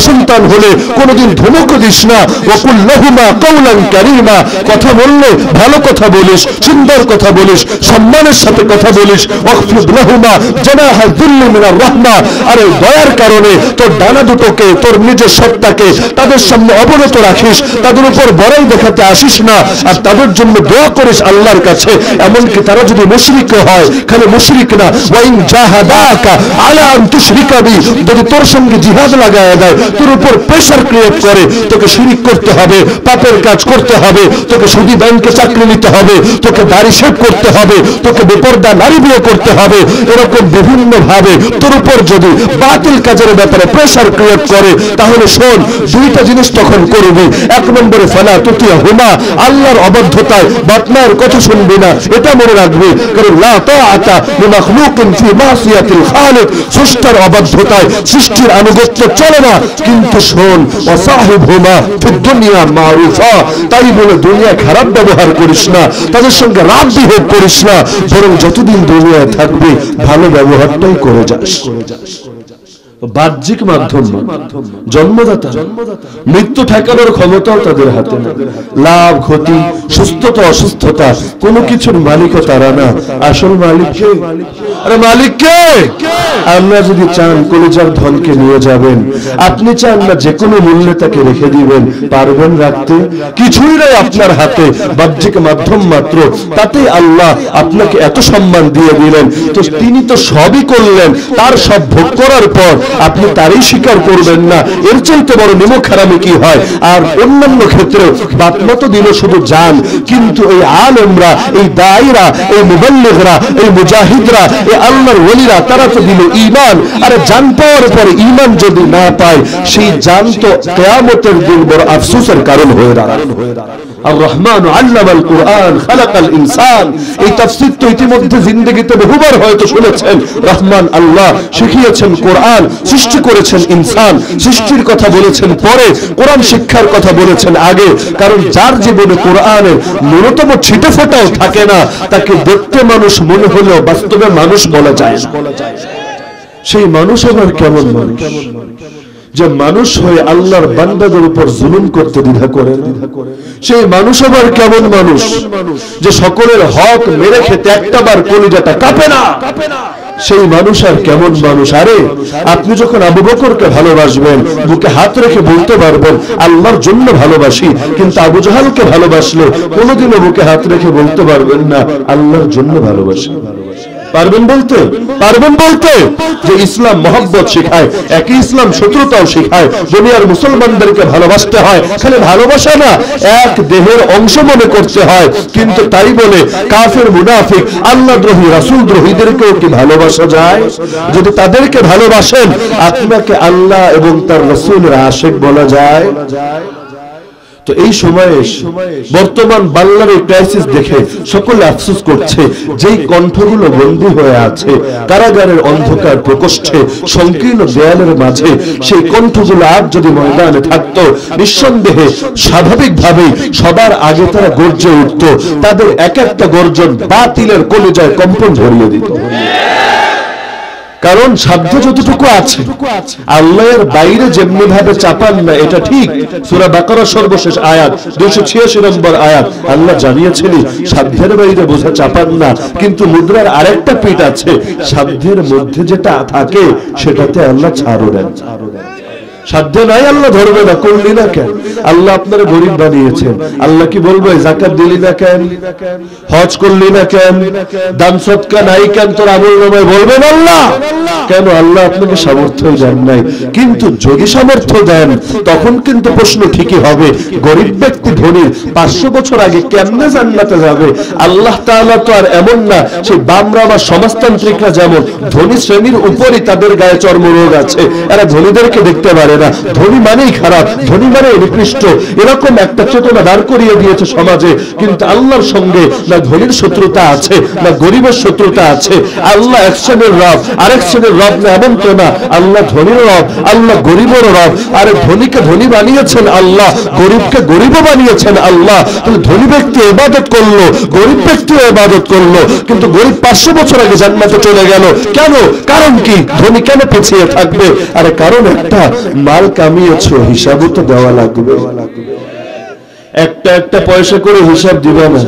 সন্তান হলে কোনোদিন ধমক দিস না। ওয়াকুল্লাহুমা কাওলান কারীমা, কথা বললে ভালো কথা বলিস, সুন্দর কথা বলিস, সম্মানের সাথে কথা বলিস। ওয়াখফিদ লাহুমা জানাহা যুল্লি মিনার রাহমা, আর এই দয়ার কারণে তোর ডানা দুটোকে, তোর নিজের সত্তাকে তাদের সামনে অবনত রাখিস, তাদের উপর বড়াই দেখাতে আসিস না। আর তাদের জন্য দোয়া করিস আল্লাহর কাছে, এমনকি তারা যদি মুশরিক হয়, খালি মুশরিক না, ওয়াইন জাহাদাকা আলা আন তুশরিকা বি, যদি তোর সঙ্গে জিহাদ লাগায় দেয়, তোর উপর প্রেসার ক্রিয়েট করে তোকে শিরিক করতে হবে, পাপের কাজ করতে হবে, তোকে সুদী ব্যাংকে চাকরি নিতে হবে, তোকে দাড়ি শেভ করতে হবে, তোকে বেপরদা নারী বিয়ে করতে হবে, এরকম বিভিন্ন ভাবে তোর উপর যদি বাতিল কাজের ব্যাপারে প্রেসার ক্রিয়েট করে, তাহলে শোন দুইটা জিনিস তখন করবি। এক নম্বরে ফালা তুতিহুমা, আল্লাহর অবাধ্যতায় বাপ মায়ের কথা শুনবি না, এটা মনে রাখবি। কারণ লা তাআতা লিমাখলুকিন ফি মাসিয়াতিল খালিক, সৃষ্টির অবাধ্যতায় সৃষ্টির আনুগত্য চলে না। কিন্তু শোন ওয়াসাহিবহুমা ফিদ দুনিয়া মারুফা, তাই বলে দুনিয়া খারাপ ব্যবহার করিস না, তাদের সঙ্গে রাগ বিহেভ করিস না, বরং যতদিন দুনিয়ায় থাকবি ভালো ব্যবহারটাই করে যাস। বাহ্যিক মাধ্যম জন্মদাতা, মৃত্যু ঠেকানোর ক্ষমতাও তাদের হাতে না। লাভ ক্ষতি, সুস্থতা অসুস্থতা কোনো কিছুর মালিকও তারা না, আসল মালিক কে? আরে মালিক কে? আমরা যদি চান কলিজার ধনকে নিয়ে যাবেন, আপনি চান না যে কোনো মূল্যে তাকে রেখে দিবেন, পারবেন রাখতে? কিছুই নাই আপনার হাতে, বাহ্যিক মাধ্যম মাত্র, তাতেই আল্লাহ আপনাকে এত সম্মান দিয়ে দিলেন। তো তিনি তো সবই করলেন, তার সব ভোগ করার পর আপনি তারই স্বীকার করবেন না, এর চাইতে বড় নিমক হারামি কি হয়? আর অন্যান্য ক্ষেত্রে বাপ মা তো দিল শুধু জান, কিন্তু এই আলেমরা, এই দায়ীরা, এই মুবাল্লিগরা, এই মুজাহিদরা, এই আল্লাহর ওলিরা, তারা তো দিল ঈমান। আর জান পাওয়ার পরে ঈমান যদি না পায়, সেই জান তো কিয়ামতের দিন বড় আফসোসের কারণ হয়ে দাঁড়ায়। আর রহমান আল্লামাল কুরআন খালাকাল ইনসান, এই তাফসীর তো ইতিমধ্যে জিন্দেগিতে বহুবার হয়তো শুনেছেন। রহমান আল্লাহ শিখিয়েছেন কোরআন, সৃষ্টি করেছেন ইনসান, সৃষ্টির কথা বলেছেন পরে, কোরআন শিক্ষার কথা বলেছেন আগে। কারণ যার জীবনে কোরআনের ন্যূনতম ছিটে ফোটাও থাকে না, তাকে দেখতে মানুষ মনে হলেও বাস্তবে মানুষ বলা যায় না। সেই মানুষ আবার কেমন মানুষ? যে মানুষ হয়ে আল্লাহর বান্দাদের উপর জুলুম করতে দ্বিধা করে না। সেই মানুষ আবার কেমন মানুষ? যে সকলের হক মেরে খেতে একটাবার কলিজাটা কাঁপে না। সেই মানুষ আর কেমন মানুষ? আরে আপনি যখন আবু বকরকে ভালোবাসবেন, বুকে হাত রেখে বলতে পারবেন আল্লাহর জন্য ভালোবাসি, কিন্তু আবু জাহালকে ভালোবাসলে কোনোদিনও বুকে হাত রেখে বলতে পারবেন না আল্লাহর জন্য ভালোবাসি। পারবেন বলতে? পারবেন বলতে? যে ইসলাম মহব্বত শেখায়, একই ইসলাম শত্রুতাও শেখায়। দুনিয়ার মুসলমানদেরকে ভালোবাসতে হয়, খালি ভালোবাসা না, এক দেহের অংশ মনে করতে হয়। কিন্তু তাই বলে কাফের, মুনাফিক, আল্লাহদ্রোহী, রাসূলদ্রোহীদেরকেও কি ভালোবাসা যায়? যদি তাদেরকে ভালোবাসেন, আপনাকে আল্লাহ এবং তার রাসূলের আশিক বলা যায়? তো এই সময়ে বর্তমান বাংলার এই ক্রাইসিস দেখে সকলে আফসোস করছে, যেই কণ্ঠগুলো বন্দী হয়ে আছে কারাগারের অন্ধকার প্রকোষ্ঠে, সংকীর্ণ দেয়ালের মাঝে, সেই কণ্ঠগুলো আজ যদি ময়দানে থাকতো, নিঃসন্দেহে স্বাভাবিকভাবেই সবার আগে তারা গর্জে উঠত। তাদের এক একটা গর্জন বাতিলের কলিজায় কম্পন ধরিয়ে দিত। কারণ সাধ্য যতটুকু আছে আল্লাহর বাইরে যেমনি ভাবে চাপান না, এটা ঠিক। সূরা বাকারার সর্বশেষ আয়াত 286 নম্বর আয়াত, আল্লাহ জানিয়েছিলেন সাধ্যের বাইরে বোঝা চাপান না। কিন্তু মুদ্রার আরেকটা পিঠ আছে, সাধ্যের মধ্যে যেটা থাকে সেটাতে আল্লাহ ছাড়ও দেন। সাধ্য নাই, আল্লাহ ধরবে না। করলি না কেন? আল্লাহ আপনারা গরিব বানিয়েছেন, আল্লাহ কি বলবে যাকাত দিলি না কেন, হজ করলি না কেন, দান সদকা নাই কেন, তোর আমল নামায় বলবেন আল্লাহ? কেন? আল্লাহ আপনাকে সামর্থ্য দেন নাই। কিন্তু যদি সামর্থ্য দেন তখন কিন্তু প্রশ্ন ঠিকই হবে, গরিব ব্যক্তি ধনী 500 বছর আগে কেমনে জান্নাতে যাবে? আল্লাহ তাআলা তো আর এমন না সেই বামরা বা সমাজতান্ত্রিকরা যেমন ধনী শ্রেণীর উপরই তাদের গায়ে চর্মরোগ আছে, এরা ধনীদেরকে দেখতে পারে না। ধনী মানেই খারাপ, ধনী মানে নিকৃষ্ট, এরকম একটা চেতনা দাঁড় করিয়ে দিয়েছে সমাজে। কিন্তু আল্লাহর সঙ্গে না ধনীর শত্রুতা আছে না গরিবের শত্রুতা আছে। আল্লাহ এক শ্রেণীর রব, আরেক শ্রেণীর রব না, এমন তো না। আল্লাহ ধনীর রব, আল্লাহ গরিবের রব। আরে ধনীকে ধনী বানিয়েছেন আল্লাহ, গরিবকে গরিবও বানিয়েছেন আল্লাহ। তাহলে ধনী ব্যক্তি ইবাদত করলো, গরিব ব্যক্তি ইবাদত করলো, কিন্তু গরিব 500 বছর আগে জান্নাতে চলে গেল। কেন? কারণ কি? ধনী কেন পিছিয়ে থাকবে? আরে কারণ একটা, মাল কামিয়েছো, হিসাবও তো দেওয়া লাগবে। একটা একটা পয়সা করে হিসাব দিবা না,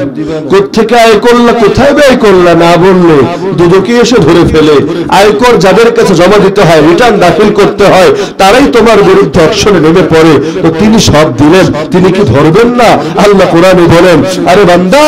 কোত্থেকে আয় করলা, কোথায় ব্যয় করলা না বললে দুদকে এসে ধরে ফেলে। আয়কর যাদের কাছে জমা দিতে হয়, রিটার্ন দাখিল করতে হয়, তারাই তোমার বিরুদ্ধে অ্যাকশনে নেমে পড়ে। তো তিনি সব দিলেন, তিনি কি ধরবেন না? আল্লাহ কোরআনে বলেন, আরে বান্দা,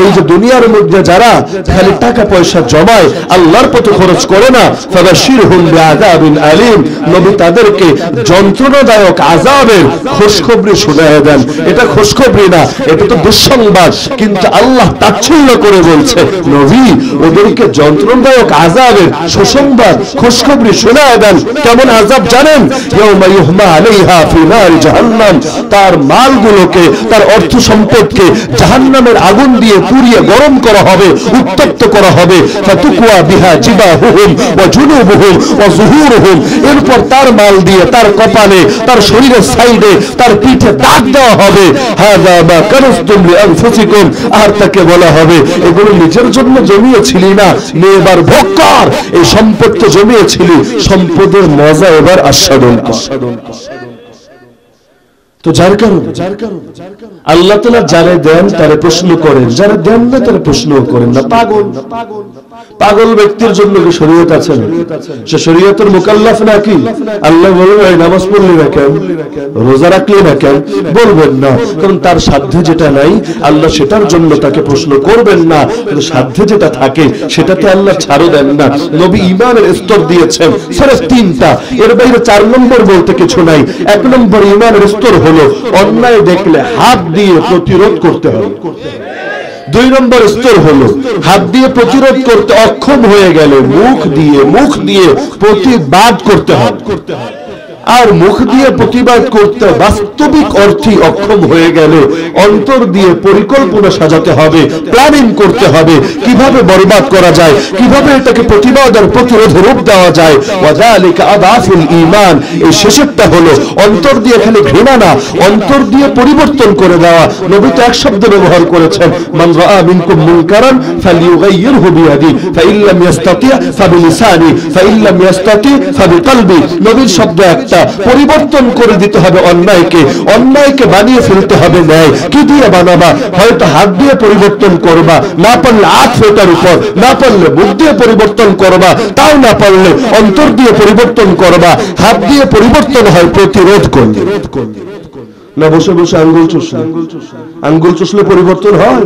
এই যে দুনিয়ার মধ্যে যারা খালি টাকা পয়সা জমায়, আল্লাহর পথে খরচ করে না, ফাবাশশিরহুম বিআযাবিন আলীম, নবী তাদেরকে যন্ত্রণাদায়ক আযাবের খুশখবরি শোনায় দেন। এটা খুশখবরি না, এটা তো দুঃসংবাদ। কিন্তু আল্লাহ তাচ্ছিল্য করে বলছে, নবী ওদেরকে যন্ত্রণাদায়ক আযাবের সুসংবাদ খুশখবরি শোনায় দেন। কেমন আযাব জানেন? ইয়াউমা ইউহমা আলাইহা ফি নারি জাহান্নাম, তার মালগুলোকে, তার অর্থ সম্পদকে জাহান্নামের আগুন দিয়ে পুড়িয়ে গরম করা হবে, উত্তপ্ত করা হবে। ফাতুকওয়া বিহা জিবাহুহুম ওয়া জুনুবুহুম ওয়া যুহুরুহুম, এরপর তার মাল দিয়ে তার কপালে, তার শরীরের সাইডে, তার পিঠে দাগ দেওয়া হবে। হাযা মা কানাসতুম লিআনফুসিকুম, আর তাকে বলা হবে এগুলো নিজের জন্য জমিয়েছিলি না, নে এবার ভোগ কর। এই সম্পদ তো জমিয়েছিলি, সম্পদের মজা এবার আস্বাদন কর। তো যার কারণ আল্লাহ তাআলা যারে দেন তারে প্রশ্ন করেন, যারা দেন না তারা প্রশ্ন করেন না। পাগল ব্যক্তির জন্য কি শরীয়ত আছে না? সে শরীয়তের মুকাল্লাফ নাকি? আল্লাহ বলবেন নামাজ পড়লি না কেন, রোজা রাখলি না কেন? বলবেন না, কারণ তার সাধ্যে যেটা নাই আল্লাহ সেটার জন্য তাকে প্রশ্ন করবেন না। কিন্তু সাধ্যে যেটা থাকে সেটাতে আল্লাহ ছাড়ও দেন না। নবী ঈমানের স্তর দিয়েছেন সাড়ে 3টা, এর বাইরে 4 নম্বর বলতে কিছু নাই। 1 নম্বর ঈমানের স্তর হলো অন্যায় দেখলে হাত দিয়ে প্রতিরোধ করতে হবে। 2 নম্বর স্তর হলো হাত দিয়ে প্রতিরোধ করতে অক্ষম হয়ে গেলে মুখ দিয়ে প্রতিবাদ করতে হবে। আর মুখ দিয়ে প্রতিবাদ করতে বাস্তবিক অর্থে অক্ষম হয়ে গেলে অন্তর দিয়ে পরিকল্পনা সাজাতে হবে, প্ল্যানিং করতে হবে, কিভাবে বরবাদ করা যায়, কিভাবে এটাকে প্রতিবাদ আর প্রতিরোধ রূপ দেওয়া যায়। ওয়াযালিকা আদাফুল ঈমান, এই শেষেরটা হলো অন্তর দিয়ে খালি ঘৃণা না, অন্তর দিয়ে পরিবর্তন করে দেওয়া। নবী তো এক শব্দ ব্যবহার করেছেন, মান রাআ মিনকুম মুনকারান ফালইউগাইয়িরহু বিয়াদি ফাইন লাম ইস্তাতি ফাবিলিসানি ফাইন লাম ইস্তাতি ফাবিকলবি। নবীর শব্দ একটা, পরিবর্তন করে দিতে হবে অন্যায়কে বানিয়ে ফেলতে হবে ন্যায়। কি দিয়ে বানাবা? হয়তো হাত দিয়ে পরিবর্তন করবা, না পারলে আট ফেটার উপর, না পারলে মুখ দিয়ে পরিবর্তন করবা, তাও না পারলে অন্তর দিয়ে পরিবর্তন করবা। হাত দিয়ে পরিবর্তন হয় প্রতিরোধ করলে, না বসে বসে আঙ্গুল চুষলে পরিবর্তন হয়?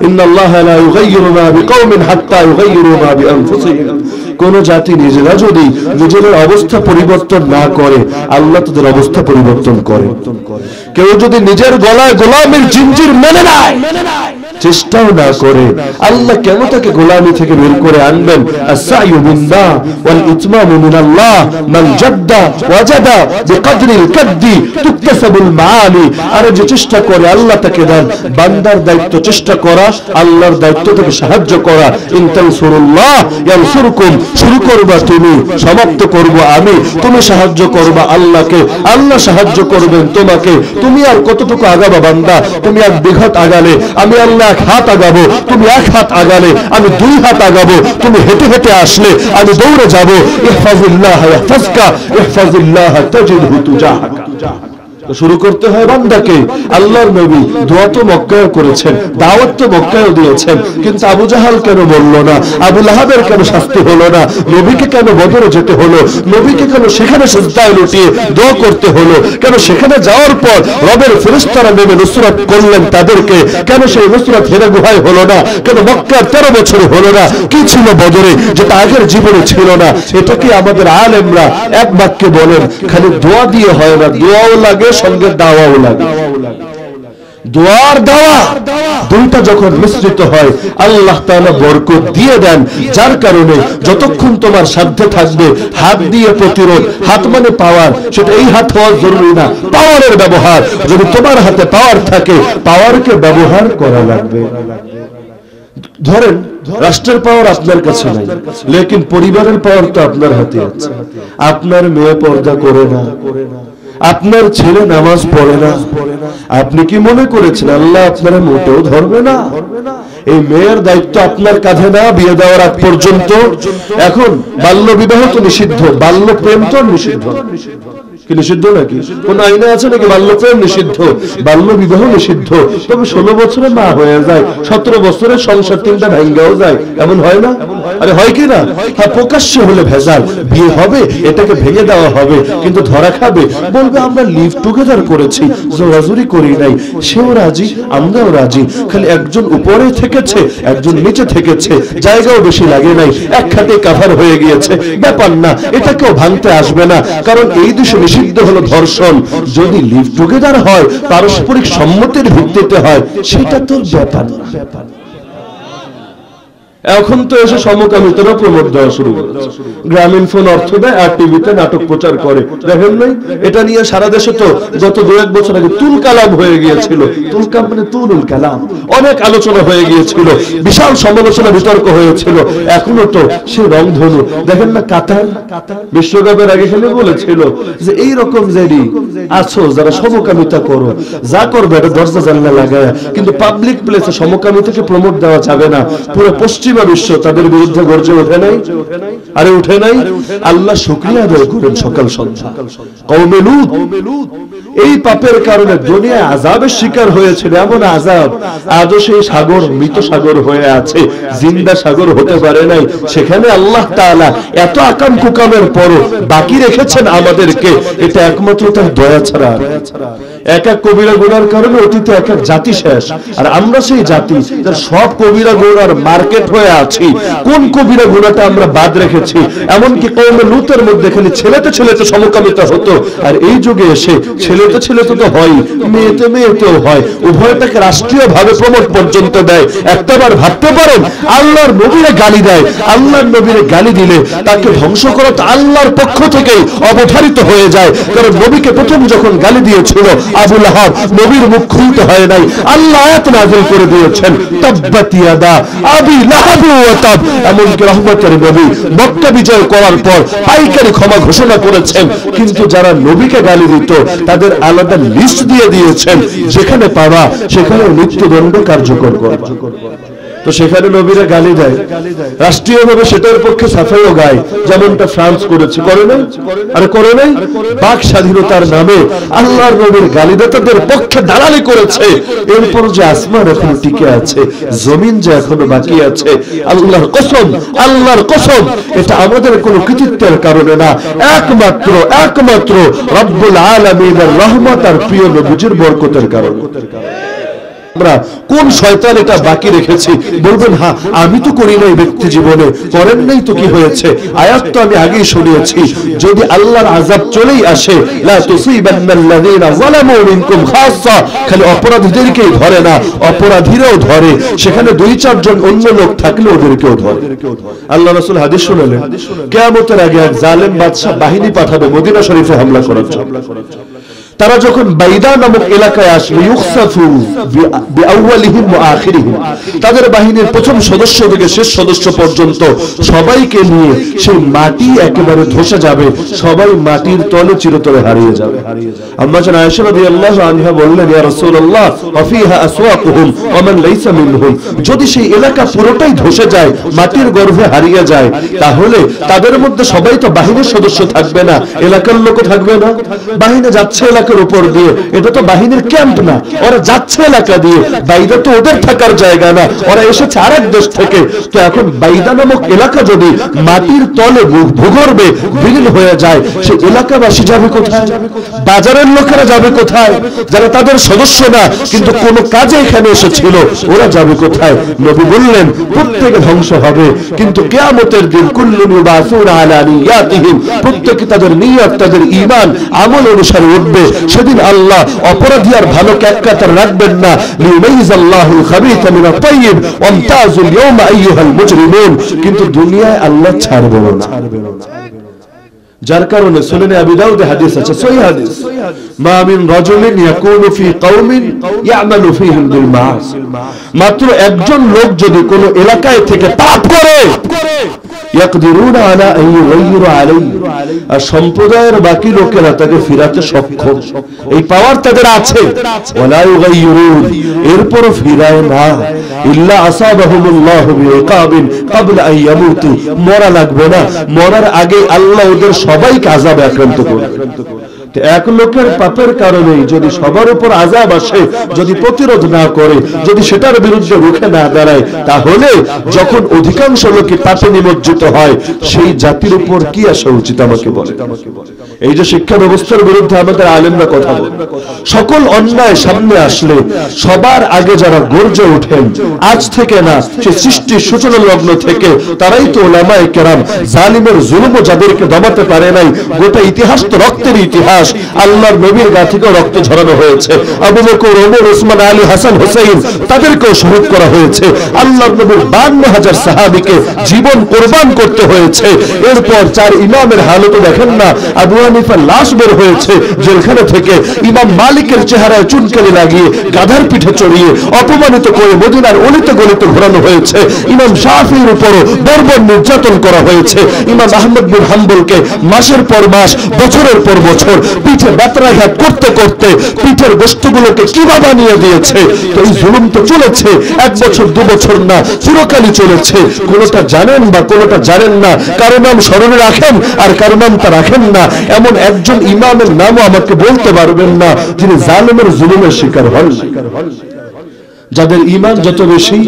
ইন্নাল্লাহা লা ইউগাইয়িরু মা বিকওমিন হাত্তা ইউগাইয়িরু মা বিআনফুসিহিম। কোন জাতি নিজেরা যদি নিজেদের অবস্থা পরিবর্তন না করে, আল্লাহ তাদের অবস্থা পরিবর্তন করে। কেউ যদি নিজের গলায় গোলামের জিঞ্জির মেনে নেয়, চেষ্টাও না করে, আল্লাহ কেন তাকে গোলামি থেকে বের করে আনবেন? আস-সা'য়ু বিল্লাহ ওয়াল ইতমামু মিনাল্লাহ, মান জাদ্দা ওয়াজাদা বিকদরিল কাদ্দি তুকতাসাবুল মাআলি। আর যে চেষ্টা করে আল্লাহ তাকে দেন। বান্দার দায়িত্ব চেষ্টা করা, আল্লাহর দায়িত্ব তাকে সাহায্য করা। ইন তানসুরুল্লাহ ইয়ানসুরকুম, শুরু করবা তুমি, সমাপ্ত করব আমি। তুমি সাহায্য করবা আল্লাহকে, আল্লাহ সাহায্য করবেন তোমাকে। তুমি আর কতটুকু আগাবা বান্দা? তুমি 1 বিঘত আগালে আমি আল্লাহ 1 হাত আগাবো, তুমি 1 হাত আগালে আমি 2 হাত আগাবো। তুমি হেঁটে হেঁটে আসলে আমি দৌড়ে যাব। ইহফাজিল্লাহ ইয়াহফাজকা ইহফাজিল্লাহ তাজিদহু তুজাহাকা। শুরু করতে হয় বান্দাকে। আল্লাহর নবী দোয়া তো মক্কায় করেছেন, দাওয়াত তো মক্কায় দিয়েছেন, কিন্তু আবু জাহাল কেন বলল না? আবু লাহাবের কেন শাস্তি হলো না? নবীকে কেন বদরে যেতে হলো? নবীকে কেন সেখানে সিজদায় লুটিয়ে দোয়া করতে হলো? কেন সেখানে যাওয়ার পর রবের ফেরেশতারা নেমে নুসরাত করলেন তাদেরকে? কেন সেই নুসরাত হেরা গুহায় হলো না? কেন মক্কার 13 বছরে হলো না? কি ছিল বদরে যেটা আগের জীবনে ছিল না? এটা কি আমাদের আলেমরা এক বাক্যে বলেন? খালি দোয়া দিয়ে হয় না, দোয়াও লাগে, সঙ্গে দাওয়াও লাগে। দোয়ার দাওয়া দুইটা যখন মিশ্রিত হয় আল্লাহ তাআলা বরকত দিয়ে দেন, যার কারণে যতক্ষণ তোমার সাধ্যে থাকবে হাত দিয়ে প্রতিরোধ, হাত মানে পাওয়ার, সেটা এই হাত হওয়া জরুরি না, পাওয়ারের ব্যবহার। যদি তোমার হাতে পাওয়ার থাকে, পাওয়ারকে ব্যবহার করা লাগবে। ধরেন রাষ্ট্রের পাওয়ার আপনার কাছে নাই, লেকিন পরিবারের পাওয়ার তো আপনার হাতে আছে। আপনার মেয়ে পর্দা করে না, আপনার ছেলে নামাজ পড়ে না, আপনি কি মনে করেছেন আল্লাহ আপনারা মোটেও ধরবে না? এই মেয়ের দায়িত্ব আপনার কাঁধে না বিয়ে দেওয়ার আগ পর্যন্ত। এখন বাল্য বিবাহ তো নিষিদ্ধ, বাল্য প্রেম তো নিষিদ্ধ। কি নিষিদ্ধ নাকি? কোন আইনে আছে নাকি বাল্য প্রেম নিষিদ্ধ, বাল্য বিবাহ নিষিদ্ধ? তবে 16 বছরে মা হয়ে যায়, 17 বছরে সংসার 3টা ভাঙ্গাও যায়, এমন হয় না? আরে হয় কি না? হ্যাঁ, প্রকাশ্যে হলে ভেজাল, বিয়ে হবে এটাকে ভেঙে দেওয়া হবে, কিন্তু ধরা খাবে, বলবে আমরা লিভ টুগেদার করেছি, জোরাজুরি করি নাই। সেও রাজি, আমরাও রাজি, খালি একজন উপরে থেকেছে একজন নিচে থেকেছে, জায়গাও বেশি লাগে নাই, এক খাতে কাভার হয়ে গিয়েছে, ব্যাপার না, এটা কেউ ভাঙতে আসবে না। কারণ এই দেশে নিষিদ্ধ হলো ধর্ষণ। যদি লিভ টুগেদার হয়, পারস্পরিক সম্মতির ভিত্তিতে হয়, সেটা তোর ব্যাপার না। এখন তো এসে সমকামিতারা প্রমোট দেওয়া শুরু করেছে। গ্রামীণ ফোন অর্থ দেয় আর টিভিতে নাটক প্রচার করে, দেখেন নাই? এটা নিয়ে সারা দেশে তো গত 2-1 বছর আগে তুল কালাম হয়ে গিয়েছিল। তুল কালাম মানে তুলুল কালাম, অনেক আলোচনা হয়ে গিয়েছিল, বিশাল সমালোচনা বিতর্ক হয়েছিল। এখনো তো সে রংধনু, দেখেন না? কাতার বিশ্বকাপের আগে খেলে বলেছিল যে এই রকম যেদি আছো যারা সমকামিতা করো, যা করবে এটা দরজা জানলা লাগায়, কিন্তু পাবলিক প্লেসে সমকামিতাকে প্রমোট দেওয়া যাবে না। পুরো পশ্চিমা বিশ্ব তাদের বিরুদ্ধে গর্জে ওঠে নাই? আরে উঠে নাই? আল্লাহ শুকরিয়া আদায় করেন সকাল সন্ধ্যা। কওমে লূত এই পাপের কারণে দুনিয়ায় আযাবের শিকার হয়েছিল, এমন আযাব আজও সেই সাগর মৃত সাগর হয়ে আছে, জিন্দা সাগর হতে পারে নাই। সেখানে আল্লাহ তাআলা এত আকাম কুকামের পরও বাকি রেখেছেন আমাদেরকে, এটা একমাত্র তার দয়া ছাড়া। এক এক কবিরা গুনার কারণে অতীতে এক এক জাতি শেষ, আর আমরা সেই জাতি যার সব কবিরা গুনার মার্কেট হয়ে আছি। কোন কবিরা গুনাটা আমরা বাদ রেখেছি? এমনকি কওমে লূতের মধ্যে খালি ছেলেতে ছেলেতে সমকামিতা হতো, আর এই যুগে এসে ছেলেতে ছেলেতে তো হয়, মেয়েতে মেয়েতেও হয়, উভয়টাকে রাষ্ট্রীয় ভাবে প্রমোট পর্যন্ত দেয়। একটাবার ভাবতে পারেন, আল্লাহর নবীরে গালি দেয়, আল্লাহর নবীরে গালি দিলে তাকে ধ্বংস করা তো আল্লাহর পক্ষ থেকেই অবধারিত হয়ে যায়। কারণ নবীকে প্রথম যখন গালি দিয়েছিল আবু লাহাব, নবীর মুখ খুলতে হয় নাই, আল্লাহ আয়াত নাযিল করে দিয়েছেন তাব্বাত ইয়াদা আবি লাহাব ওয়া তাব। এমনকি রহমতের নবী মক্কা বিজয় করার পর পাইকারি ক্ষমা ঘোষণা করেছেন, কিন্তু যারা নবীকে গালি দিত তাদের আলাদা লিস্ট দিয়ে দিয়েছেন, যেখানে পাওয়া সেখানে মৃত্যুদণ্ড কার্যকর করবা। তো সেখানে নবীরা গালি দেয়, রাষ্ট্রীয়ভাবে সেটার পক্ষে সাফাইও গায়, যেমনটা ফ্রান্স করেছে, করে নাই? আরে করে নাই? বাক স্বাধীনতার নামে আল্লাহর নবীর গালিদাতাদের পক্ষে দালালি করেছে। এরপর যে আসমান এখনো টিকে আছে, জমিন যে এখনো বাকি আছে, আল্লাহর কসম, আল্লাহর কসম, এটা আমাদের কোনো কৃতিত্বের কারণে না, একমাত্র রব্বুল আলামিনের রহমত আর প্রিয় নবীজির বরকতের কারণে। আমরা কোন শয়তান এটা বাকি রেখেছি? বলবেন হ্যাঁ আমি তো করি নাই, ব্যক্তি জীবনে করেন নাই তো কি হয়েছে? আয়াত তো আমি আগেই শুনিয়েছি, যদি আল্লাহর আযাব চলেই আসে, লা তুসিবান্নাল্লাযীনা যালামু মিনকুম খাসসা, খালি অপরাধীদেরকেই ধরে না, অপরাধীরাও ধরে, সেখানে 2-4 জন অন্য লোক থাকলে ওদেরকেও ধরে। আল্লাহ রাসূল হাদিস শুনালেন, কিয়ামতের আগে এক জালেম বাদশা বাহিনী পাঠাবে মদিনা শরীফে হামলা করার জন্য। তারা যখন বাইদা নামক এলাকায় আসবে, ইউখসাফু বিআউয়ালিহিম ওয়া আখিরিহিম, তাদের বাহিনীর প্রথম সদস্য থেকে শেষ সদস্য পর্যন্ত সবাইকে নিয়ে সেই মাটি একেবারে ধসে যাবে, সবাই মাটির তলে চিরতরে হারিয়ে যাবে। আম্মা জান আয়েশা রাদিয়াল্লাহু আনহা বললেন, ইয়া রাসূলুল্লাহ ওয়াফিহা আসওয়াকুহুম ওয়া মান লাইসা মিনহুম, যদি সেই এলাকা পুরোটাই ধসে যায়, মাটির গর্ভে হারিয়ে যায়, তাহলে তাদের মধ্যে সবাই তো বাহিনীর সদস্য থাকবে না, এলাকার লোকও থাকবে না। বাহিনী যাচ্ছে এলাকার উপর দিয়ে, এটা তো বাহিনীর ক্যাম্প না, ওরা যাচ্ছে এলাকা দিয়ে, বাইদা তো ওদের থাকার জায়গা না, ওরা এসেছে আরেক দেশ থেকে। তো এখন বাইদা নামক এলাকা যদি মাটির তলে ভূগর্ভে বিলীন হয়ে যায়, সে এলাকাবাসী যাবে কোথায়? বাজারের লোকেরা যাবে কোথায়? যারা তাদের সদস্য না কিন্তু কোন কাজে এখানে এসেছিল, ওরা যাবে কোথায়? নবী বললেন প্রত্যেকে ধ্বংস হবে, কিন্তু কিয়ামতের দিন কুল্লুন ইউবাসুনা আলা নিয়াতিহিম, প্রত্যেকে তাদের নিয়ত তাদের ঈমান আমল অনুসারে উঠবে। সেদিন আল্লাহ অপরাধী আর ভালোকে এক কাতারে রাখবেন না। লিউমাইযাল্লাহুল খাবিথা মিনাত তাইয়্যিব ওয়ামতাজুল ইয়াওমা আইয়ুহাল মুজরিমুন, কিন্তু দুনিয়ায় আল্লাহ ছাড়বে না। যার কারণে সুনানে আবি দাউদে হাদিস আছে, সহিহ হাদিস, মা মিন রাজুলিন ইয়াকুনু ফি কওমিন ইয়ামালু ফীহিম বিল মাআসি, মাত্র একজন লোক যদি কোন এলাকায় থেকে পাপ করে, ইয়াকদিরুনা আলা আন ইউগাইয়িরু আলাইহি, আর সম্প্রদায়ের বাকি লোকেরা তাকে ফিরাতে সক্ষম, এই পাওয়ার তাদের আছে, ওয়ালা ইউগাইয়িরুন, এরপরও ফিরায় না, ইল্লা আসাবাহুমুল্লাহু বিইকাবিন ক্বাবলা আন ইয়ামুতু, মরা লাগবে না, মরার আগে আল্লাহ ওদের সবাইকে আযাবে আক্রান্ত করবে। এক লোকের পাপের কারণে যদি সবার উপর আযাব আসে, যদি প্রতিরোধ না করে, যদি সেটার বিরুদ্ধে রুখে না দাঁড়ায়, তাহলে যখন অধিকাংশ লোকই পাপে নিমজ্জিত হয়, সেই জাতির উপর কি আসা উচিত আমাকে বলে? এই যে শিক্ষা ব্যবস্থার বিরুদ্ধে আমাদের আলেমরা কথা বলে, সকল অন্যায় সামনে আসলে সবার আগে যারা গর্জে ওঠেন, আজ থেকে না, সে সৃষ্টির সূচনা লগ্ন থেকে, তারাই তো উলামায়ে কেরাম। জালিমের জুলুমও যাদেরকে দমাতে পারে নাই, গোটা ইতিহাস তো রক্তের ইতিহাস, আল্লাহর নবীর গা থেকে রক্ত ঝরানো হয়েছে, আবু বকর, ওমর, ওসমান, আলী, হাসান, হুসাইন, তাদেরকেও শহীদ করা হয়েছে, আল্লাহর নবীর 52,000 সাহাবীকে জীবন কোরবান করতে হয়েছে। এরপর 4 ইমামের হালত দেখেন না, আবু হানিফার লাশ বের হয়েছে জেলখানা থেকে, ইমাম মালিকের চেহারায় চুনকালি লাগিয়ে গাধার পিঠে চড়িয়ে অপমানিত করে মদিনার অলিতে গলিতে ঘোরানো হয়েছে, ইমাম শাফিঈর উপরও বর্বর নির্যাতন করা হয়েছে, ইমাম আহমদ বিন হাম্বলকে মাসের পর মাস, বছরের পর বছর পিঠে ব্যথাঘাত করতে করতে পিঠের গোশতগুলোকে কিবা বানিয়ে দিয়েছে। তো এই জুলুম তো চলেছে 1 বছর 2 বছর না, চিরকালই চলেছে। কোনটা জানেন বা কোনটা জানেন না, কারো নাম স্মরণে রাখেন আর কারো নাম তা রাখেন না, এমন একজন ইমামের নামও আমাকে বলতে পারবেন না যিনি জালেমের জুলুমের শিকার হন। যাদের ঈমান যত বেশি,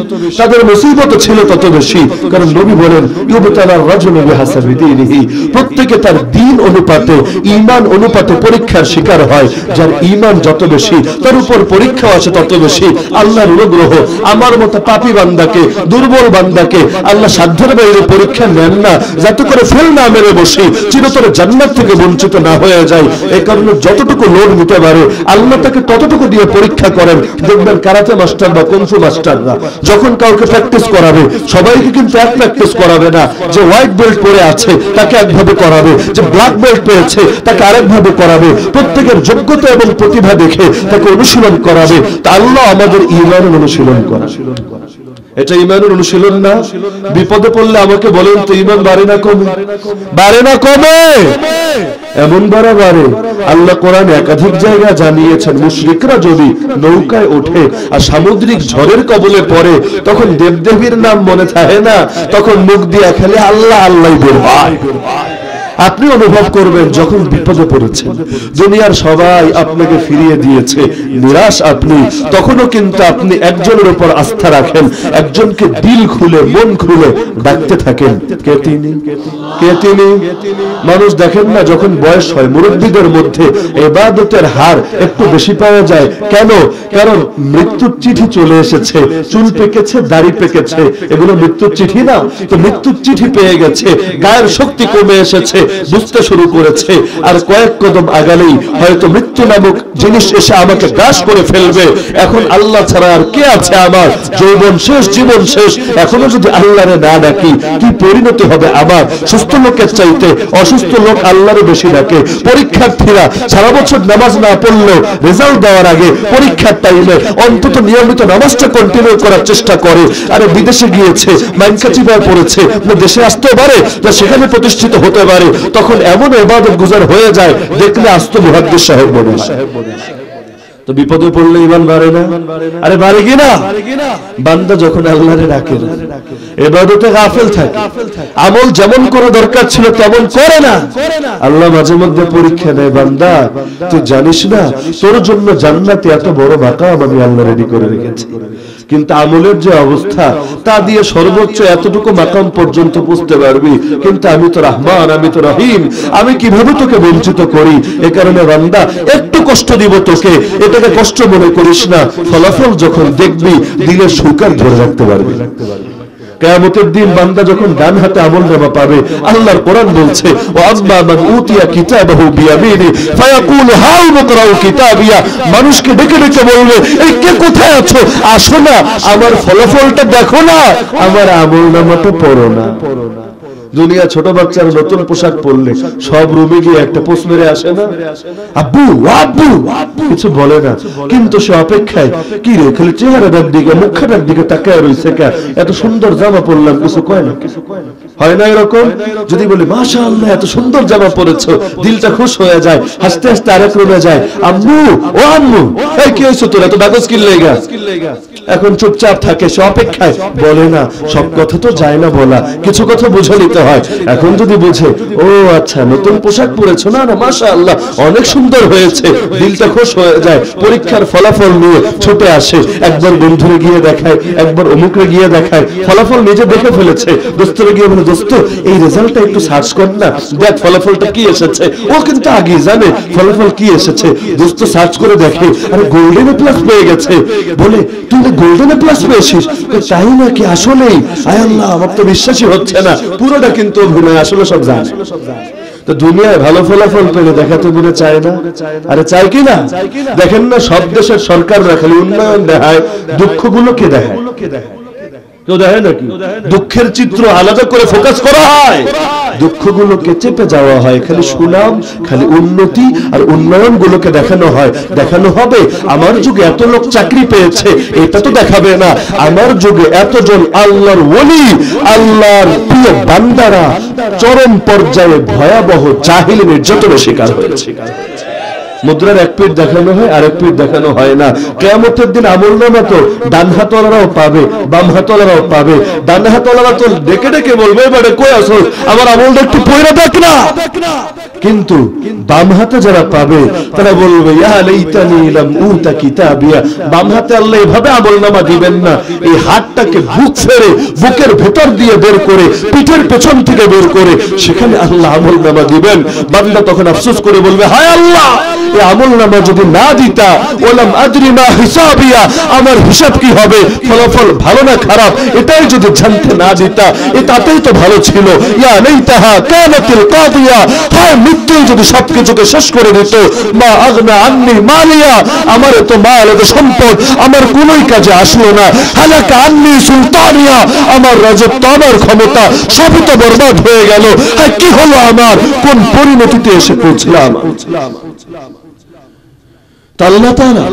তাদের মুসিবত ছিল তত বেশি, কারণ নবী বলেন ইউবতালার রাজুলু বিহাসাবি দীনিহি, প্রত্যেকে তার দ্বীন অনুপাতে, ঈমান অনুপাতে পরীক্ষার শিকার হয়। যার ঈমান যত বেশি, তার উপর পরীক্ষা আছে তত বেশি। আল্লাহর অনুগ্রহ, আমার মতো পাপী বান্দাকে, দুর্বল বান্দাকে আল্লাহ সাধ্যের বাইরে পরীক্ষা নেন না, যাতে করে ফেল না মেরে বসি, চিরতরে জান্নাত থেকে বঞ্চিত না হয়ে যায়। এই কারণে যতটুকু লোড নিতে পারে আল্লাহ তাকে ততটুকু দিয়ে পরীক্ষা করেন। দেখবেন কারাতে মাস্টার বা কুনফু মাস্টাররা যখন কাউকে প্র্যাকটিস করাবে, সবাইকে কিন্তু এক প্র্যাকটিস করাবে না। যে হোয়াইট বেল্ট পরে আছে তাকে একভাবে করাবে, যে ব্ল্যাক বেল্ট পেয়েছে তাকে আরেকভাবে করাবে, প্রত্যেকের যোগ্যতা এবং প্রতিভা দেখে তাকে অনুশীলন করাবে। তা আল্লাহ আমাদের ঈমানের অনুশীলন করা, এটা ঈমানের অনুশীলন না? বিপদে পড়লে আমাকে বলেন তো ঈমান বাড়ে না কমে? বাড়ে না কমে? এমন বাড়ে। আল্লাহ কোরআনে একাধিক জায়গা জানিয়েছেন, মুশরিকরা যদি নৌকায় ওঠে আর সামুদ্রিক ঝড়ের কবলে পড়ে, তখন দেবদেবীর নাম মনে থাকে না, তখন মুখ দিয়ে খেলে আল্লাহ আল্লাহ বের হয়। আপনি অনুভব করবেন যখন বিপদে পড়েছেন, দুনিয়ার সবাই আপনাকে ফিরিয়ে দিয়েছে, নিরাশ আপনি, তখনও কিন্তু আপনি একজনের উপর আস্থা রাখেন, একজনকে দিল খুলে মন খুলে ডাকতে থাকেন, কে তিনি, কে তিনি। মানুষ দেখেন না, যখন বয়স হয় মুরব্বীদের মধ্যে ইবাদতের হার একটু বেশি পাওয়া যায়। কেন? কারণ মৃত্যুর চিঠি চলে এসেছে, চুল পেকেছে, দাড়ি পেকেছে, এগুলো মৃত্যুর চিঠি না? তো মৃত্যুর চিঠি পেয়ে গেছে, গায়ের শক্তি কমে এসেছে, বুঝতে শুরু করেছে, আর কয়েক কদম আগালেই হয়তো মৃত্যু নামক জিনিস এসে আমাকে গ্রাস করে ফেলবে। এখন আল্লাহ ছাড়া আর কে আছে আমার? যৌবন শেষ, জীবন শেষ, এখনো যদি আল্লাহরে না ডাকি কি পরিণতি হবে আমার? সুস্থ লোকের চাইতে অসুস্থ লোক আল্লাহরে বেশি ডাকে। পরীক্ষার্থীরা সারা বছর নামাজ না পড়লেও রেজাল্ট দেওয়ার আগে পরীক্ষার টাইমে অন্তত নিয়মিত নামাজটা কন্টিনিউ করার চেষ্টা করে। আরে বিদেশে গিয়েছে, মাইনকা চিপায় পড়েছে, দেশে আসতে পারে, সেখানে প্রতিষ্ঠিত হতে পারে, তখন এমন ইবাদত গুজার হয়ে যায়, দেখলে আস্ত মুহাদ্দিস সাহেব বলে। তো বিপদে পড়লে ঈমান বাড়ে না? আরে বাড়ে কিনা? বান্দা যখন আল্লাহরে ডাকে, ইবাদতে গাফিল থাকে, আমল যেমন করে দরকার ছিল তেমন করে না। আল্লাহ মাঝে মধ্যে পরীক্ষা নেয়, বান্দা তুই জানিস না তোর জন্য জান্নাতে এত বড় মাকাম আমি আল্লাহ রেডি করে রেখেছি, কিন্তু আমলের যে অবস্থা তা দিয়ে সর্বোচ্চ এতটুকু মাকাম পর্যন্ত বুঝতে পারবি, কিন্তু আমি তো রহমান, আমি তো রহিম, আমি কিভাবে তোকে বঞ্চিত করি। এ কারণে বান্দা একটু কষ্ট দিব তোকে, এটাকে কষ্ট মনে করিস না, ফলাফল যখন দেখবি দিলের সুকার ধরে রাখতে পারবি। কিয়ামতের দিন বান্দা যখন ডান হাতে আমলনামা পাবে, আল্লাহর কোরআন বলছে ওয়া আম্মা মান উতিয়া কিতাবাহু বিয়ামিনি ফায়াকুলু হাউ মুকরাউ কিতাবিয়া, মানুষকে ডেকে ডেকে বলবে এই কে কোথায় আছো, আসো না, আমার ফলাফলটা দেখো না, আমার আমলনামাটা পড়ো না। দুনিয়া ছোট বাচ্চার নতুন পোশাক পরলে সব রুমে গিয়ে একটা পোস্ট মেরে আসে না, আব্বু আব্বু কিছু বলে না, কিন্তু সে অপেক্ষায় কি রে খালি চেহারাটার দিকে মুখটার দিকে তাকায় রয়েছে, কে এত সুন্দর জামা পরলাম, কিছু কয় না, হয় না এরকম? যদি বলি মাশাআল্লাহ এত সুন্দর জামা পরেছো, দিলটা খুশ হয়ে যায়, হাসতে হাসতে আরেক রুমে যায়, আম্মু ও আম্মু এই কি হইছে তোর, এত কাগজ কিনলে গা, এখন চুপচাপ থাকে, সে অপেক্ষায়, বলে না, সব কথা তো যায় না বলা, কিছু কথা বুঝে নিতে হয়। এখন যদি বুঝে ও আচ্ছা নতুন পোশাক পরেছো, না না মাশাআল্লাহ অনেক সুন্দর হয়েছে, দিলটা খুশ হয়ে যায়, পরীক্ষার ফলাফল নিয়ে ছুটে আসে, একবার বন্ধুরে গিয়ে দেখায়, একবার অমুকরে গিয়ে দেখায়, ফলাফল নিজে দেখে ফেলেছে, দোস্তরে গিয়ে বলে দোস্ত এই রেজাল্টটা একটু সার্চ কর না, দেখ ফলাফলটা কি এসেছে, ও কিন্তু আগে জানে ফলাফল কি এসেছে, দোস্ত সার্চ করে দেখে আরে গোল্ডেন প্লাস পেয়ে গেছে, বলে তুই গোল্ডেন প্লাস পেয়েছিস, তাই নাকি, আসলেই, আয় আল্লাহ আমার তো বিশ্বাসই হচ্ছে না, পুরোটা কিন্তু অভিনয়, আসলে সব জানে। তো দুনিয়ায় ভালো ফলাফল পেলে দেখাতে মনে চায় না, আরে চাই কি না? দেখেন না সব দেশের সরকাররা খালি উন্নয়ন দেখায়, দুঃখগুলোকে দেখায়, কেউ দেখে নাকি? দুঃখের চিত্র আলাদা করে ফোকাস করা হয়, দুঃখগুলোকে চেপে যাওয়া হয়, খালি সুনাম, খালি উন্নতি আর উন্নয়ন গুলোকে দেখানো হয়। দেখানো হবে আমার যুগে এত লোক চাকরি পেয়েছে, এটা তো দেখাবে না আমার যুগে এতজন আল্লাহর ওলি, আল্লাহর প্রিয় বান্দারা চরম পর্যায়ে ভয়াবহ জাহিল নির্যাতনের শিকার হয়েছে। মুদ্রার এক পিঠ দেখানো হয়, আরেক পিঠ দেখানো হয় না। কিয়ামতের দিন আমলনামা তো ডান হাতওয়ালারাও পাবে, বাম হাতওয়ালারাও পাবে। ডান হাতওয়ালারা তো ডেকে ডেকে বলবে এবারে কই আছো, আমার আমলটা একটু পয়রা দেখ না, কিন্তু বাম হাতে যারা পাবে তারা বলবে ইয়া লাইতানি লাম উতা কিতাবিয়া। বাম হাতে আল্লাহ এভাবে আমলনামা দিবেন না, এই হাতটাকে বুক ফেরে বুকের ভেতর দিয়ে বের করে পিঠের পেছন থেকে বের করে সেখানে আল্লাহ আমলনামা দিবেন। বান্দা তখন আফসোস করে বলবে হায় আল্লাহ, এই আমলনামা যদি না দিতা, ওয়ালাম আদরি মা হিসাবিয়া, আমার হিসাব কি হবে, ফলাফল ভালো না খারাপ এটাই যদি জানতে না দিতা, এটাতেই তো ভালো ছিল। ইয়া লাইতাহা কানাতিল কাদিয়া, হায় মৃত্যু যদি সবকিছুকে শেষ করে দিত। মা আগনা আন্নি মালিয়া, আমার তো মাল এত সম্পদ আমার কোনোই কাজে আসলো না। হালাকা আন্নি সুলতানিয়া, আমার রাজত্ব আমার ক্ষমতা সবই তো বরবাদ হয়ে গেল। হ্যাঁ কি হলো আমার, কোন পরিণতিতে এসে পৌঁছলাম। আল্লাহ তাআলা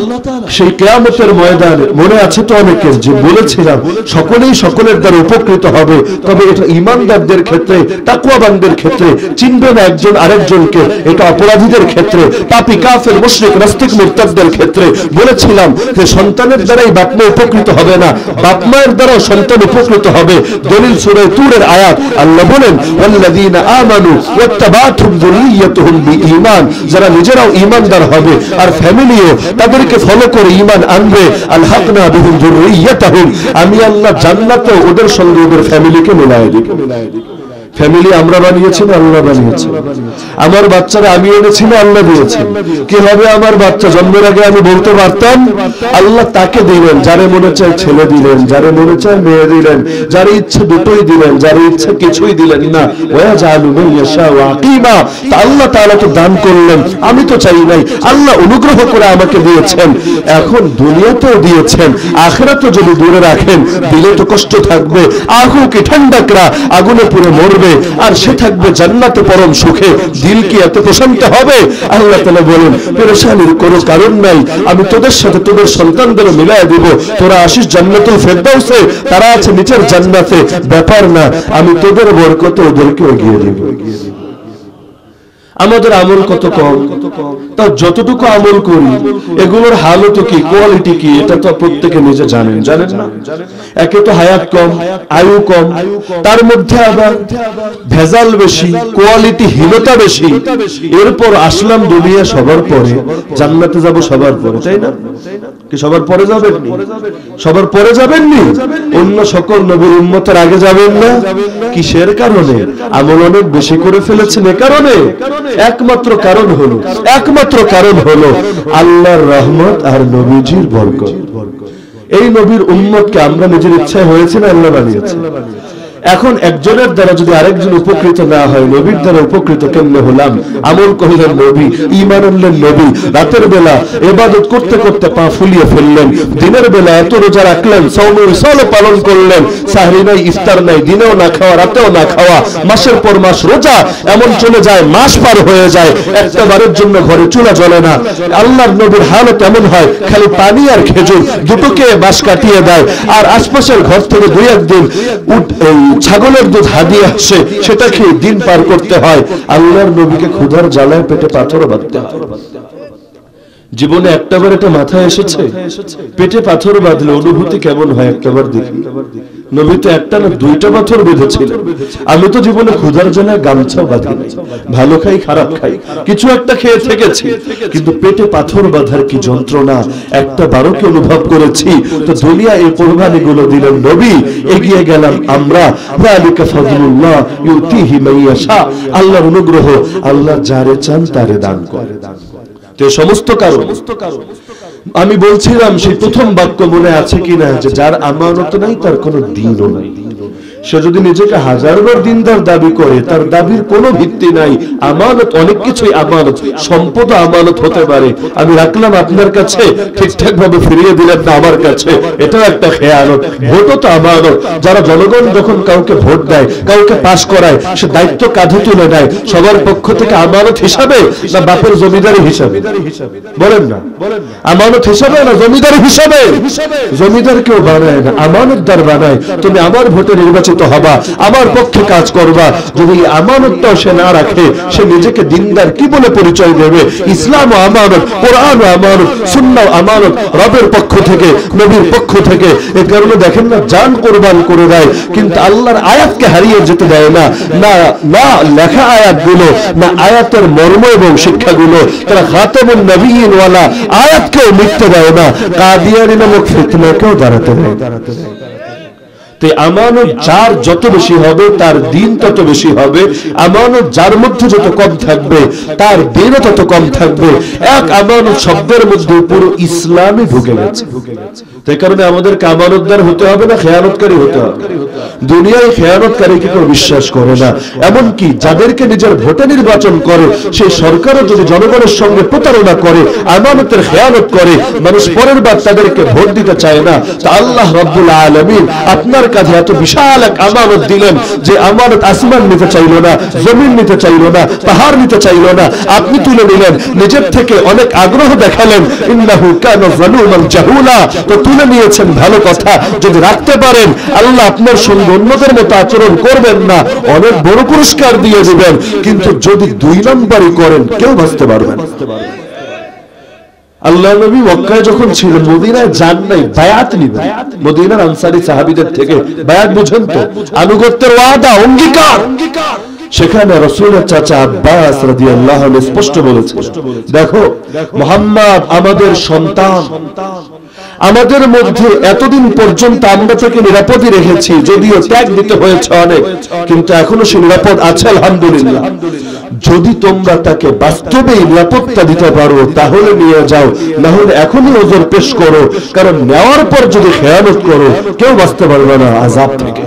সেই কিয়ামতের ময়দানে মনে আছে তো অনেকের যে বলেছিলাম সকলেই সকলের দ্বারা উপকৃত হবে, তবে এটা ঈমানদারদের ক্ষেত্রে, তাকওয়াবানদের ক্ষেত্রে চিনবে না একজন আরেকজনকে, এটা অপরাধীদের ক্ষেত্রে, পাপী কাফের মুশরিক নাস্তিক মুরতাদদের ক্ষেত্রে। বলেছিলাম যে সন্তানের দ্বারাই বাপ মা উপকৃত হবে না, বাপ মায়ের দ্বারাও সন্তান উপকৃত হবে। দলিল সূরা তুরের আয়াত, আল্লাহ বলেন ওয়াল্লাযীনা আমানু ওয়াত্তাবাতুহুম যুররিয়্যাতুহুম বিঈমান, যারা নিজেরাও ঈমানদার হবে আর ফ্যামিলি তাদেরকে ফলো করে ঈমান আনবে, আলহাকনা বিহিম যুররিয়্যাতাহুম, আমি আল্লাহ জান্নাতে ওদের সঙ্গে ওদের ফ্যামিলিকে মিলায়ে দিব। ফ্যামিলি আমরা বানিয়েছি না আল্লাহ বানিয়েছে? আমার বাচ্চারা আমি এনেছি না আল্লাহ দিয়েছে? কিভাবে আমার বাচ্চা জন্মের আগে আমি বলতে পারতাম? আল্লাহ তাকে দিলেন, যারে মনে চায় ছেলে দিলেন, যারে মনে চায় মেয়ে দিলেন, যার ইচ্ছে দুটোই দিলেন, যার ইচ্ছে কিছুই দিলেন না। ওয়াজালু মান ইয়াশাউ আকিমা, তা আল্লাহ তাআলা তো দান করলেন, আমি তো চাই নাই, আল্লাহ অনুগ্রহ করে আমাকে দিয়েছেন। এখন দুনিয়াতেও দিয়েছেন, আখিরাতও যদি দূরে রাখেন দিলে তো কষ্ট থাকবে। আগুন কি ঠান্ডাকরা আগুনে পুড়ে মরবে, আর সে থাকবে জান্নাতে পরম সুখে। দিল কি এত প্রশান্ত হবে? আল্লাহ তাআলা বলেন পেরেশানির কোনো কারণ নাই, আমি তোদের সাথে তোদের সন্তানদের মিলায় দিব। তোরা আসিস জান্নাতুল ফেরদাউসে, তারা আছে নিচের জান্নাতে, ব্যাপার না, আমি তোদের বরকতে ওদেরকে এগিয়ে দিব। আমাদের আমল কত কম, তা যতটুকু আমল করি এগুলোর হালত কি, কোয়ালিটি কি, এটা তো প্রত্যেকে নিজে জানেন না? একে তো হায়াত কম, আয়ু কম, তার মধ্যে আবার ভেজাল বেশি, কোয়ালিটি হীনতা বেশি। এরপর আসলাম দুনিয়া সবার পরে, জান্নাতে যাব সবার পরে, তাই না? কি সবার পরে যাবেননি? সবার পরে যাবেননি? অন্য সকল নবীর উম্মতের আগে যাবেন না? কিসের কারণে? আমল অনেক বেশি করে ফেলেছেন। এ কারণে একমাত্র কারণ হলো আল্লাহর রহমত আর নবীজির বরকত। এই নবীর উম্মতকে আমরা নিজের ইচ্ছায় হয়েছে না আল্লাহ বানিয়েছে? এখন একজনের দ্বারা যদি আরেকজন উপকৃত না হয়, নবীর দ্বারা উপকৃত কেমনে হলাম? আমল করলেন নবী, ঈমান আনলেন নবী, রাতের বেলা ইবাদত করতে করতে পা ফুলিয়ে ফেললেন, দিনের বেলা এত রোজা রাখলেন, সওম ওয়াসাল পালন করলেন, সাহরি নাই, ইফতার নাই, দিনেও না খাওয়া, রাতেও না খাওয়া, মাসের পর মাস রোজা, এমন চলে যায় মাস পার হয়ে যায়, একটা বারের জন্য ঘরে চুলা জ্বলে না। আল্লাহর নবীর হালত এমন হয়, খালি পানি আর খেজুর দুটোকে বাস কাটিয়ে দেয়, আর আশপাশের ঘর থেকে দুই একদিন ছাগলের দুধ হাদিয়ে আসে, সেটা খেয়ে দিন পার করতে হয়। আল্লাহর নবীকে ক্ষুধার জ্বালায় পেটে পাথরও বাঁধতে হয়। জীবনে একটাবার এটা মাথায় এসেছে, পেটে পাথর বাঁধলে অনুভূতি কেমন হয় একটাবার দেখি। নবী তো একটা না দুইটা পাথর বেঁধেছিলেন। আমি তো জীবনে ক্ষুধার জ্বালায় গামছাও বাঁধি নাই, ভালো খাই খারাপ খাই, কিছু একটা খেয়ে থেকেছি, কিন্তু পেটে পাথর বাঁধার কি যন্ত্রণা একটা বারো কি অনুভব করেছি। তো দুনিয়া এই কোরবানিগুলো দিলেন নবী, এগিয়ে গেলাম আমরা। যালিকা ফাদলুল্লাহ ইউতিহি মান ইয়াশা, আল্লাহর অনুগ্রহ, আল্লাহ যারে চান তারে দান করে। তো সমস্ত কারণ আমি বলছিলাম, সেই প্রথম বাক্য মনে আছে কিনা, যে যার আমানত নাই তার কোনো দিনও নাই। সে যদি নিজেকে হাজারবার দিনদার দাবি করে, তার দাবির কোনো ভিত্তি নাই। আমানত অনেক কিছুই আমানত, সম্পদ আমানত হতে পারে। আমি রাখলাম আপনার কাছে, ঠিকঠাক ভাবে ফিরিয়ে দিলেন না আমার কাছে, এটাও একটা খেয়ানত। ভোটও তো আমানত। যারা জনগণ যখন কাউকে ভোট দেয়, কাউকে পাস করায়, সে দায়িত্ব কাঁধে তুলে নেয় সবার পক্ষ থেকে আমানত হিসাবে, না বাপের জমিদারি হিসাবে? বলেন না, আমানত হিসাবে না জমিদারি হিসাবে? জমিদার কেউ বানায় না, আমানতদার বানায়। তুমি আমার ভোটে নির্বাচিত হবা, আমার পক্ষে কাজ করবা। যদি আমানতটাও সে না রাখে, সে নিজেকে দিনদার কি বলে পরিচয় দেবে? ইসলাম ও আমানত, কোরআন ও আমানত, সুন্নাহ আমানত, রবের পক্ষ থেকে, নবীর পক্ষ থেকে। এই কারণে দেখেন না, জান কোরবান করে দেয়, কিন্তু আল্লাহর আয়াতকে হারিয়ে যেতে দেয় না। না লেখা আয়াতগুলো, না আয়াতের মর্ম এবং শিক্ষাগুলো। তারা খাতামুন নবিয়্যিন ওয়ালা আয়াতকেও মিথ্যা দেয় না, কাদিয়ানী নামক ফিতনাকেও দাঁড়াতে দেয়। আমানত যার যত বেশি হবে, তার দিন তত বেশি হবে। আমানত যার মধ্যে যত কম থাকবে, তার দিনও তত কম থাকবে। এক আমানত শব্দের মধ্যে পুরো ইসলামই ঢুকে গেছে। তাই কারণে আমাদেরকে আমানতদার হতে হবে না খেয়ানতকারী হতে হবে? দুনিয়ায় খেয়ানতকারীকে কেউ বিশ্বাস করে না। এমনকি যাদেরকে নিজের ভোটে নির্বাচন করে, সেই সরকারও যদি জনগণের সঙ্গে প্রতারণা করে, আমানতের খেয়ানত করে, মানুষ পরের বার তাদেরকে ভোট দিতে চায় না। তা আল্লাহ রাব্বুল আলামিন আপনার কাছে এত বিশাল এক আমানত দিলেন, যে আমানত আসমান নিতে চাইল না, জমিন নিতে চাইল না, পাহাড় নিতে চাইল না, আপনি তুলে নিলেন। নিজের থেকে অনেক আগ্রহ দেখালেন, ইন্নাহু কানা যালুমান জাহুলা। তো তুলে নিয়েছেন, ভালো কথা। যদি রাখতে পারেন, আল্লাহ আপনার সঙ্গে অন্যদের মতো আচরণ করবেন না, অনেক বড় পুরস্কার দিয়ে দিবেন। কিন্তু যদি দুই নম্বরই করেন, কেউ বাঁচতে পারবেন না। আল্লাহ নবী মক্কায় যখন ছিলেন, মদিনায় যান নাই, বায়াত নিবেন মদিনার আনসারী সাহাবীদের থেকে। বায়াত বুঝেন তো? আনুগত্যের ওয়াদা, অঙ্গীকার। সেখানে রাসূলের চাচা আব্বাস রাদিয়াল্লাহু আনহু স্পষ্ট বলেছেন, দেখো মুহাম্মদ আমাদের সন্তান, আমাদের মধ্যে এতদিন পর্যন্ত আমরা তাকে নিরাপদই রেখেছি, যদিও ত্যাগ দিতে হয়েছে অনেক, কিন্তু এখনো সে নিরাপদ আছে আলহামদুলিল্লাহ। যদি তোমরা তাকে বাস্তবে নিরাপত্তা দিতে পারো, তাহলে নিয়ে যাও, না হলে এখনই ওজর পেশ করো। কারণ নেওয়ার পর যদি খেয়ানত করো, কেউ বাঁচতে পারবে না আযাব থেকে।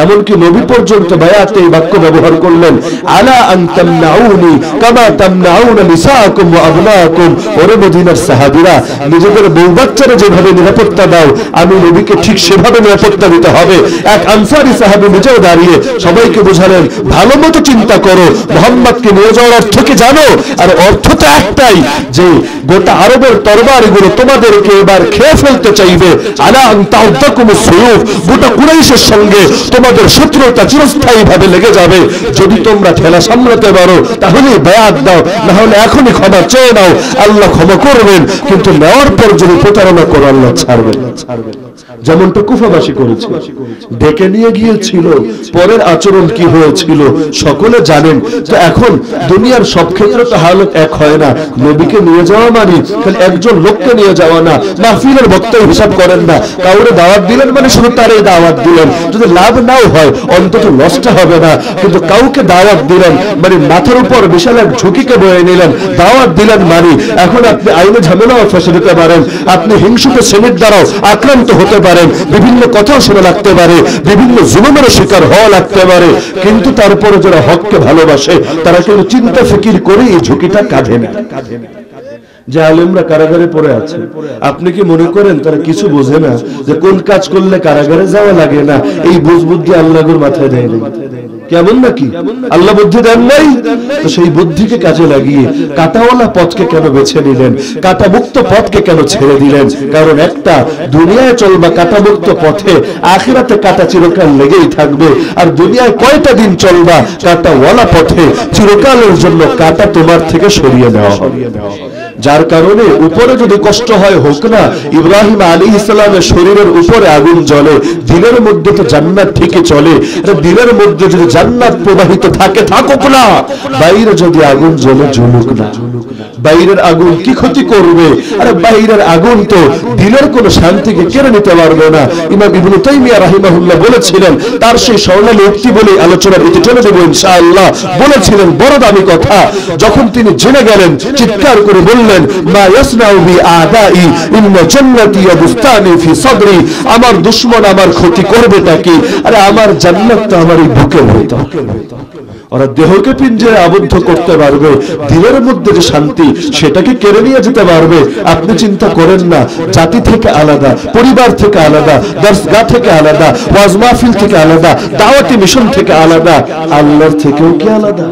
এমনকি নবী পর্যন্ত বায়াতে এই বাক্য ব্যবহার করলেন, আলা আন তামনাউনি কামা তামনাউনা নিসাআকুম ওয়া আবনাআকুম। ওরে মদিনার সাহাবীরা, নিজেদের বউ বাচ্চারা যেভাবে নিরাপত্তা দাও, আমি নবীকে ঠিক সেভাবে নিরাপত্তা দিতে হবে। এক আনসারী সাহাবী নিজেও দাঁড়িয়ে সবাইকে বোঝালেন, ভালো মতো চিন্তা করো, মুহাম্মদকে নিয়ে যাওয়ার অর্থ কি জানো? আর অর্থ তো একটাই, যে গোটা আরবের তরবারিগুলো তোমাদেরকে এবার খেয়ে ফেলতে চাইবে। আলা আন তাউদ্দাকুমুস সুয়ুফ, গোটা কুরাইশের সঙ্গে তোমাদের শত্রুতা চিরস্থায়ী ভাবে লেগে যাবে। যদি তোমরা ঠেলা সামলাতে পারো তাহলে বায়াত দাও, না হলে এখনই ক্ষমা চেয়ে নাও, আল্লাহ ক্ষমা করবেন। কিন্তু নেওয়ার পর যদি প্রতারণা করো আল্লাহ ছাড়বেন। যেমনটা কুফাবাসী করেছে, ডেকে নিয়ে গিয়েছিল, পরের আচরণ কি হয়েছিল সকলে জানেন। তো এখন দুনিয়ার সব ক্ষেত্রে তো হালত এক হয় না। নবীকে নিয়ে যাওয়া মানে খালি একজন লোককে নিয়ে যাওয়া না, মাহফিলের বক্তাই হিসাব করেন না, কাউরে দাওয়াত দিলেন মানে শুধু তারই দাওয়াত দিলেন, যদি লাভ নাও হয় অন্তত লসটা হবে না। কিন্তু কাউকে দাওয়াত দিলেন মানে মাথার উপর বিশাল এক ঝুঁকিকে বয়ে নিলেন। দাওয়াত দিলেন মানে এখন আপনি আইনে ঝামেলাও ফেসে দিতে পারেন, আপনি হিংসুক শ্রেণীর দ্বারাও আক্রান্ত হতে পারেন, বিভিন্ন কথাও শোনা লাগতে পারে, বিভিন্ন জুলুমের শিকার হওয়া লাগতে পারে। কিন্তু তারপরে যারা হককে ভালোবাসে তারা কিন্তু চিন্তা ফিকির করে এই ঝুঁকিটা কাঁধে না। যে আলেমরা কারাগারে পড়ে আছে, আপনি কি মনে করেন তারা কিছু বোঝে না যে কোন কাজ করলে কারাগারে যাওয়া লাগে না? এই বুঝ বুদ্ধি আল্লাহর মাথায় দেয় না, কেমন নাকি? আল্লাহ বুদ্ধি দেন নাই, তো সেই বুদ্ধিকে কাজে লাগিয়ে কাটাওয়ালা পথকে কেন বেছে নিলেন? কাটামুক্ত পথকে কেন ছেড়ে দিলেন? কারণ একটা, দুনিয়ায় চলবা কাটামুক্ত পথে, আখিরাতে কাটা চিরকাল লেগেই থাকবে। আর দুনিয়ায় কয়টা দিন চলবা কাটাওয়ালা পথে, চিরকালের জন্য কাটা তোমার থেকে সরিয়ে নেওয়া হবে। যার কারণে উপরে যদি কষ্ট হয় হোক না, ইব্রাহিম আলাইহিস সালামের শরীরের উপরে আগুন জ্বলে, দিলের মধ্যে তো জান্নাত ঠিকই চলে। দিলের মধ্যে যদি জান্নাত প্রবাহিত থাকে থাকুক না, বাইরে যদি আগুন জ্বলে জ্বলুক না। বাইরের আগুন কি ক্ষতি করবে? আরে বাইরের আগুন তো দিলের কোন শান্তিকে কেড়ে নিতে পারবে না। ইমাম ইবনে তাইমিয়া রাহিমাহুল্লাহ বলেছিলেন, তার সেই স্বর্ণালী উক্তি বলে আলোচনার এটি চলে দেব ইনশাআল্লাহ, বলেছিলেন বড় দামি কথা। যখন তিনি জেনে গেলেন চিৎকার করে বললেন, মা ইয়াসনাউ বি আদাই ইন্না জান্নাতি ওয়া বুস্তানি ফি সাদরি, আমার দুশমন আমার ক্ষতি করবেটা কি? আরে আমার জান্নাত তো আমার এই বুকের ভিতর। ওরা দেহকে পিঞ্জরে আবদ্ধ করতে পারবে, দিলের মধ্যে যে শান্তি সেটাকে কেড়ে নিয়ে যেতে পারবে। আপনি চিন্তা করেন না, জাতি থেকে আলাদা, পরিবার থেকে আলাদা, দরসগাহ থেকে আলাদা, ওয়াজ মাহফিল থেকে আলাদা, দাওয়াতি মিশন থেকে আলাদা, আল্লাহর থেকেও কি আলাদা?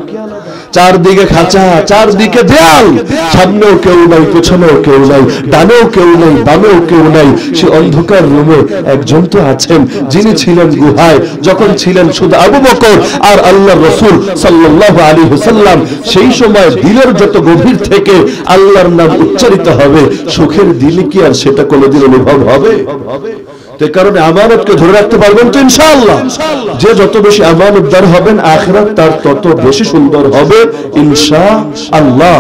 চারদিকে খাঁচা, চারদিকে দেয়াল, সামনেও কেউ নাই, পেছনেও কেউ নাই, ডানেও কেউ নাই, বামেও কেউ নাই। সে অন্ধকার রুমে একজন তো আছেন, যিনি ছিলেন গুহায়, যখন ছিলেন শুধু আবু বকর আর আল্লাহর রাসূল সাল্লাল্লাহু আলাইহি ওয়াসাল্লাম। সেই সময় দিলের যত গভীর থেকে আল্লাহর নাম উচ্চারিত হবে, সুখের দিলে কি আর সেটা কোনোদিন অনুভব হবে? কারণে আমানতকে ধরে রাখতে পারবেন তো ইনশাআল্লাহ। যে যত বেশি আমানতদার হবেন আখিরাত তার তত বেশি সুন্দর হবে ইনশাআল্লাহ।